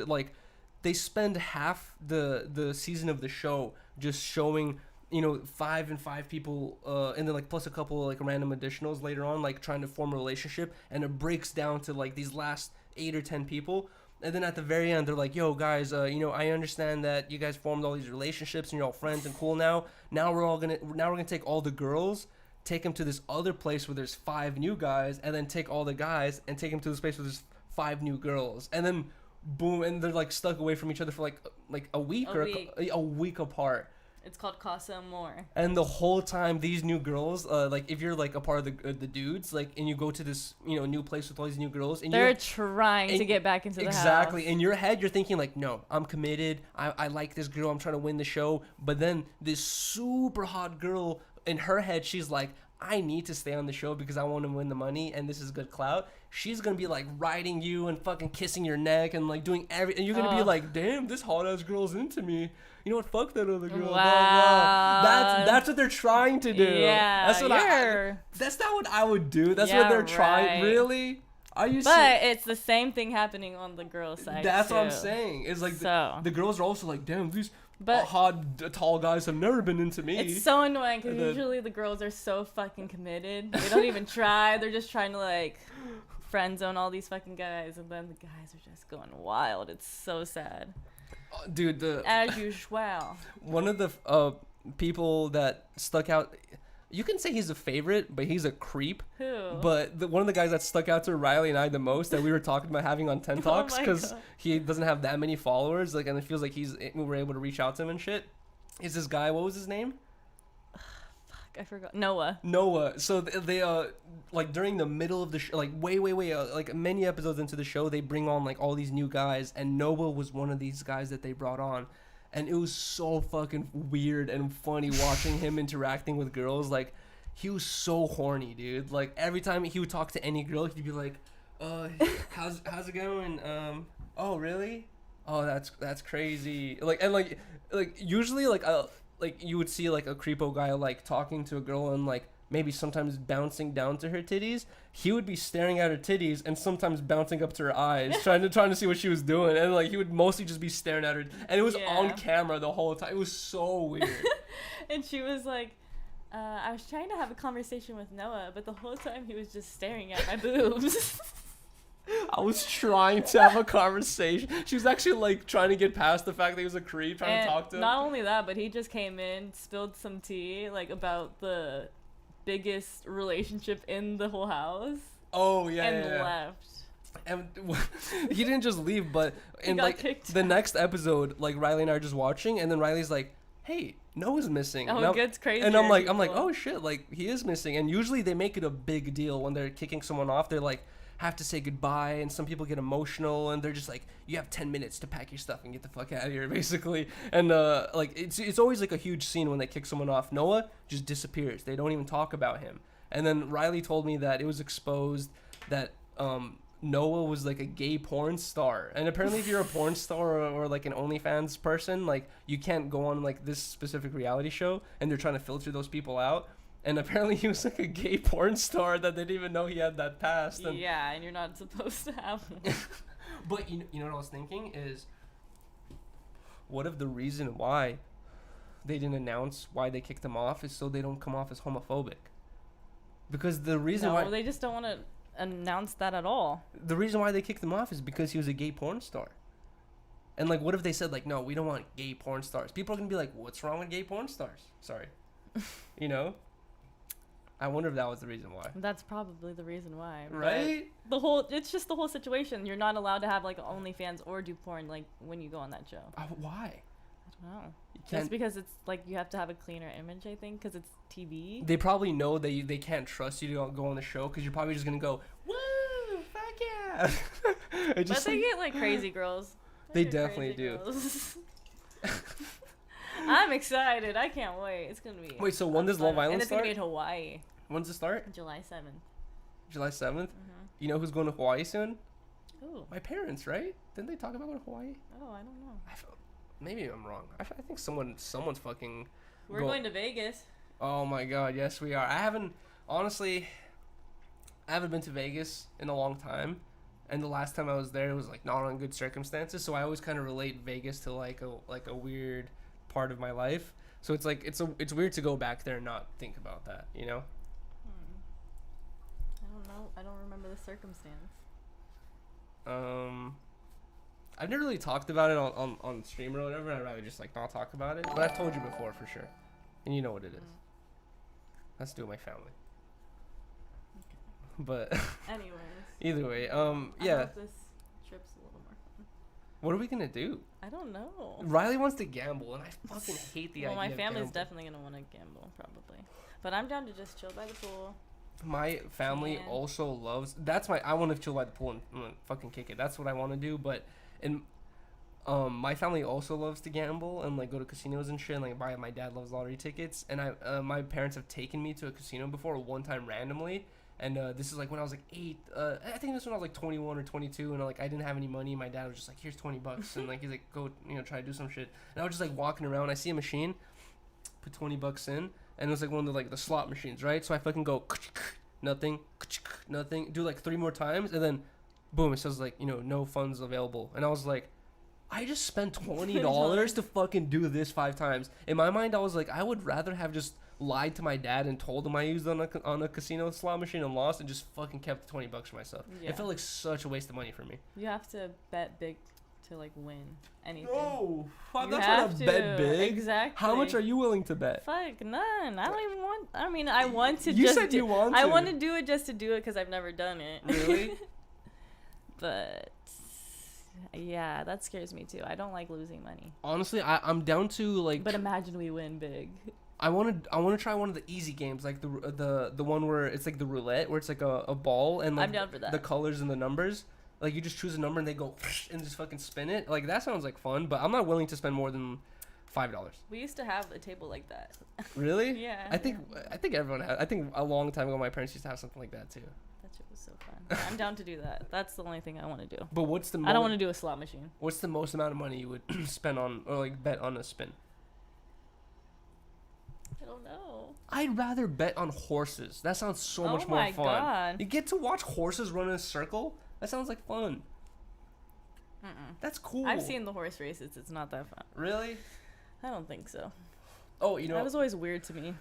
they spend half the season of the show just showing 5 people, and then plus a couple random additionals later on, trying to form a relationship, and it breaks down to these last 8 or 10 people, and then at the very end they're like, yo guys, I understand that you guys formed all these relationships and you're all friends and cool now we're gonna take all the girls, take them to this other place where there's 5 new guys, and then take all the guys and take them to this place where there's 5 new girls, and then boom, and they're like stuck away from each other for like a week a week apart. It's called Casa Amor. And the whole time, these new girls, like if you're like a part of the dudes, like, and you go to this new place with all these new girls, and they're trying to get back into the house. Exactly. In your head, you're thinking like, no, I'm committed. I like this girl. I'm trying to win the show. But then this super hot girl, in her head, she's like, I need to stay on the show because I want to win the money and this is good clout. She's gonna be like riding you and fucking kissing your neck and like doing and you're gonna be like, damn, this hot ass girl's into me. You know what? Fuck that other girl. Wow. Blah, blah. That's what they're trying to do. Yeah. That's what that's not what I would do. That's what they're trying. Really? Are you? But it's the same thing happening on the girl side. That's what I'm saying. It's like the girls are also like, damn, these hot tall guys have never been into me. It's so annoying because usually the girls are so fucking committed. They don't even try. They're just trying to like friend zone all these fucking guys, and then the guys are just going wild. It's so sad. Dude, as usual. One of the people that stuck out, you can say he's a favorite, but he's a creep. Who? But one of the guys that stuck out to Rylee and I the most that we were talking about having on 10 Talks because he doesn't have that many followers, like, and it feels like we were able to reach out to him and shit. Is this guy? What was his name? I forgot. Noah. So they like during the middle of the show, like way like many episodes into the show, they bring on like all these new guys, and Noah was one of these guys that they brought on, and it was so fucking weird and funny watching him interacting with girls. Like, he was so horny, dude. Like, every time he would talk to any girl, he'd be like, how's it going? Oh, really? Oh, that's crazy. Like, and like usually like you would see like a creepo guy like talking to a girl and like maybe sometimes bouncing down to her titties. He would be staring at her titties and sometimes bouncing up to her eyes, trying to see what she was doing, and like he would mostly just be staring at her, and it was on camera the whole time. It was so weird. And she was like, I was trying to have a conversation with Noah, but the whole time he was just staring at my boobs. I was trying to have a conversation. She was actually like trying to get past the fact that he was a creep, trying to talk to him. Not only that, but he just came in, spilled some tea like about the biggest relationship in the whole house. Oh yeah, and left. And he didn't just leave, but in like the next episode, like Rylee and I are just watching, and then Riley's like, "Hey, Noah's missing." Oh, it gets crazy. And I'm like, "Oh shit!" Like, he is missing. And usually they make it a big deal when they're kicking someone off. They're like, have to say goodbye, and some people get emotional, and they're just like, you have 10 minutes to pack your stuff and get the fuck out of here, basically. And like it's always like a huge scene when they kick someone off. Noah just disappears. They don't even talk about him. And then Rylee told me that it was exposed that Noah was like a gay porn star, and apparently if you're a porn star or like an OnlyFans person, like you can't go on like this specific reality show, and they're trying to filter those people out. And apparently he was like a gay porn star that they didn't even know he had that past. And yeah, and you're not supposed to have one. But you know what I was thinking is, what if the reason why they didn't announce why they kicked him off is so they don't come off as homophobic? Because the reason why they just don't want to announce that at all. The reason why they kicked him off is because he was a gay porn star. And like, what if they said like, no, we don't want gay porn stars? People are gonna be like, what's wrong with gay porn stars? Sorry. You know? I wonder if that was the reason why. That's probably the reason why. Right? It's just the whole situation. You're not allowed to have like OnlyFans or do porn like when you go on that show. Why? I don't know. Just because it's like you have to have a cleaner image, I think, because it's TV. They probably know that they can't trust you to go on the show because you're probably just gonna go, woo, fuck yeah. But they get like crazy girls. They definitely do. I'm excited. I can't wait. It's gonna be. Wait, so when does Love Island start? And it's gonna be in Hawaii. When's it start? July 7th. July 7th? Mm-hmm. You know who's going to Hawaii soon? Who? My parents, right? Didn't they talk about going to Hawaii? Oh, I don't know. Maybe I'm wrong. I think someone's fucking. We're going to Vegas. Oh my god, yes we are. I haven't been to Vegas in a long time, and the last time I was there, it was like not on good circumstances. So I always kind of relate Vegas to like a weird part of my life. So it's like it's weird to go back there and not think about that, you know. I don't know. I don't remember the circumstance. I've never really talked about it on stream or whatever. I'd rather just like not talk about it. But I've told you before for sure, and you know what it is. Let's do it with my family. Okay. But anyways. Either way, I yeah. hope this trip's a little more fun. What are we gonna do? I don't know. Rylee wants to gamble, and I fucking hate the idea. Well, my of family's gamble. definitely gonna want to gamble, probably. But I'm down to just chill by the pool. My family also loves. That's my. I want to chill by the pool and fucking kick it. That's what I want to do. But, my family also loves to gamble and like go to casinos and shit. And, like my dad loves lottery tickets, and my parents have taken me to a casino before one time randomly. And this is like when I was like 8. I think this was when I was like 21 or 22, and like I didn't have any money. My dad was just like, "Here's $20," and like he's like, "Go, try to do some shit." And I was just like walking around. I see a machine, put $20 in, and it was like one of the slot machines, right? So I fucking go nothing, nothing. Do like 3 more times, and then boom, it says like no funds available. And I was like, I just spent $20 to fucking do this 5 times. In my mind, I was like, I would rather have just lied to my dad and told him I used on a casino slot machine and lost, and just fucking kept the $20 for myself. Yeah. It felt like such a waste of money for me. You have to bet big to like win anything. No, I'm not trying to bet big. Exactly. How much are you willing to bet? Fuck none. I don't even want. I mean, I want to. You just said you want to. I want to do it just to do it because I've never done it. Really? But yeah, that scares me too. I don't like losing money. Honestly, I'm down to like. But imagine we win big. I want to try one of the easy games, like the one where it's like the roulette, where it's like a ball and like I'm down for that. The colors and the numbers. Like you just choose a number and they go and just fucking spin it. Like that sounds like fun, but I'm not willing to spend more than $5. We used to have a table like that. Really? Yeah. I think everyone had. I think a long time ago my parents used to have something like that too. That shit was so fun. I'm down to do that. That's the only thing I want to do. But what's the? I don't want to do a slot machine. What's the most amount of money you would spend on or like bet on a spin? I don't know. I'd rather bet on horses. That sounds so much more fun. Oh my god. You get to watch horses run in a circle. That sounds like fun. Mm-mm. That's cool. I've seen the horse races. It's not that fun. Really? I don't think so. Oh, that was always weird to me.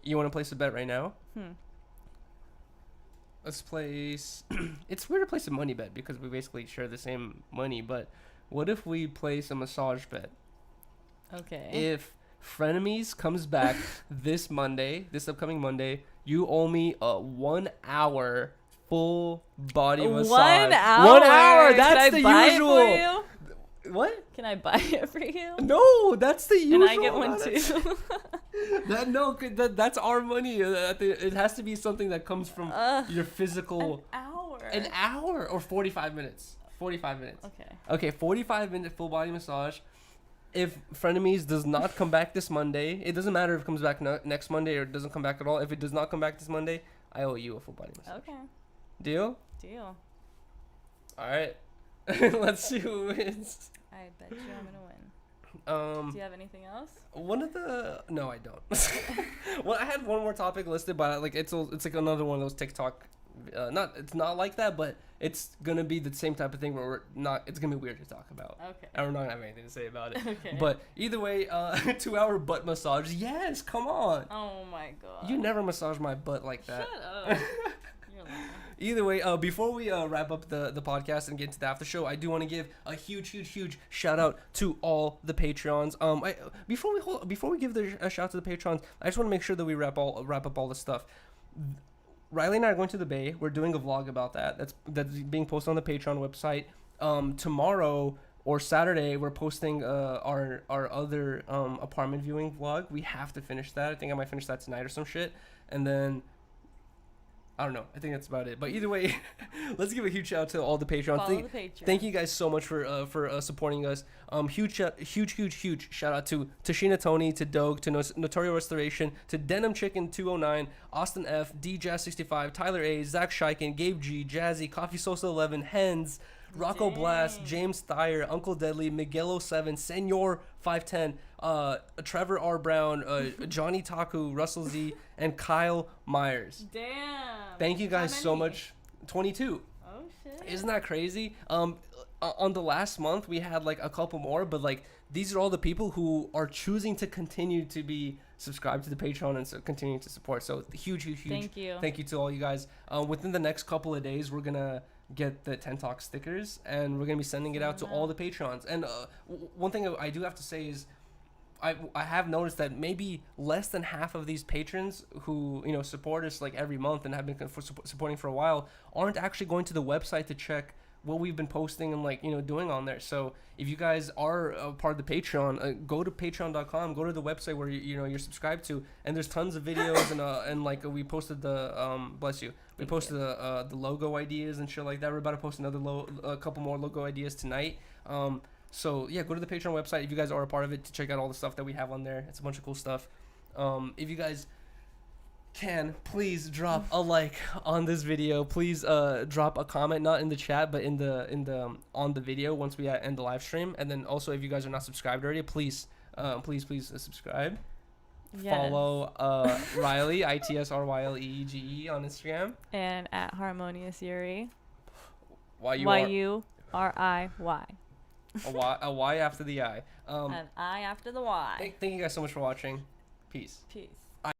You want to place a bet right now? Let's place. It's weird to place a money bet because we basically share the same money. But what if we place a massage bet? Okay. If Frenemies comes back this upcoming Monday, you owe me a 1 hour full body massage. 1 hour. 1 hour. That's Can the I buy usual. It for you? What? Can I buy it for you? No, that's the usual. And I get one too. That's our money. It has to be something that comes from your physical. An hour or 45 minutes. 45 minutes. Okay, 45-minute full body massage. If Frenemies does not come back this Monday, it doesn't matter if it comes back next Monday or it doesn't come back at all. If it does not come back this Monday, I owe you a full body massage. Okay. Deal? All right. Let's see who wins. I bet you I'm gonna win. Do you have anything else? No, I don't. Well, I had one more topic listed, but like it's like another one of those TikTok. It's not like that, but it's gonna be the same type of thing where it's gonna be weird to talk about. Okay. And we're not gonna have anything to say about it. Okay. But either way, 2-hour butt massage. Yes, come on. Oh my god. You never massage my butt like that. Shut up. You're lying. Either way, before we wrap up the podcast and get into the after show, I do want to give a huge shout out to all the Patrons. Before we give a shout out to the Patrons, I just want to make sure that we wrap up all this stuff. Rylee and I are going to the Bay. We're doing a vlog about that. That's being posted on the Patreon website. Tomorrow or Saturday, we're posting our other apartment viewing vlog. We have to finish that. I think I might finish that tonight or some shit, and then. I don't know. I think that's about it. But either way, let's give a huge shout out to all the Patrons. Thank you guys so much for supporting us. Huge shout out to Tashina Tony, to Doge, to Notorio Restoration, to Denim Chicken 209, Austin F, DJazz65, Tyler A, Zach Shiken, Gabe G, Jazzy, Coffee Sosa 11, Hens, Rocco Blast, James Thayer, Uncle Deadly, Miguel 07, Senor 510, Trevor R. Brown, Johnny Taku, Russell Z, and Kyle Myers. Damn. Thank you guys so much. 22. Oh shit. Isn't that crazy? On the last month we had like a couple more, but like these are all the people who are choosing to continue to be subscribed to the Patreon and so continuing to support. So huge thank you to all you guys. Within the next couple of days we're gonna get the 10 Talk stickers and we're gonna be sending it out to all the Patrons. And one thing I do have to say is I have noticed that maybe less than half of these patrons who support us like every month and have been supporting for a while aren't actually going to the website to check what we've been posting and like doing on there. So if you guys are a part of the Patreon, go to patreon.com, go to the website where you're subscribed to, and there's tons of videos and like we posted the bless you, we posted the logo ideas and shit like that. We're about to post a couple more logo ideas tonight. So yeah, go to the Patreon website if you guys are a part of it to check out all the stuff that we have on there. It's a bunch of cool stuff. If you guys can, please drop a like on this video. Please drop a comment, not in the chat but in the on the video once we end the live stream. And then also, if you guys are not subscribed already, please subscribe. Yes. Follow Rylee, ITSRYLEEGE on Instagram, and at Harmonious Yuriy, YURIY. A Y after the I. An I after the Y. Thank you guys so much for watching. Peace.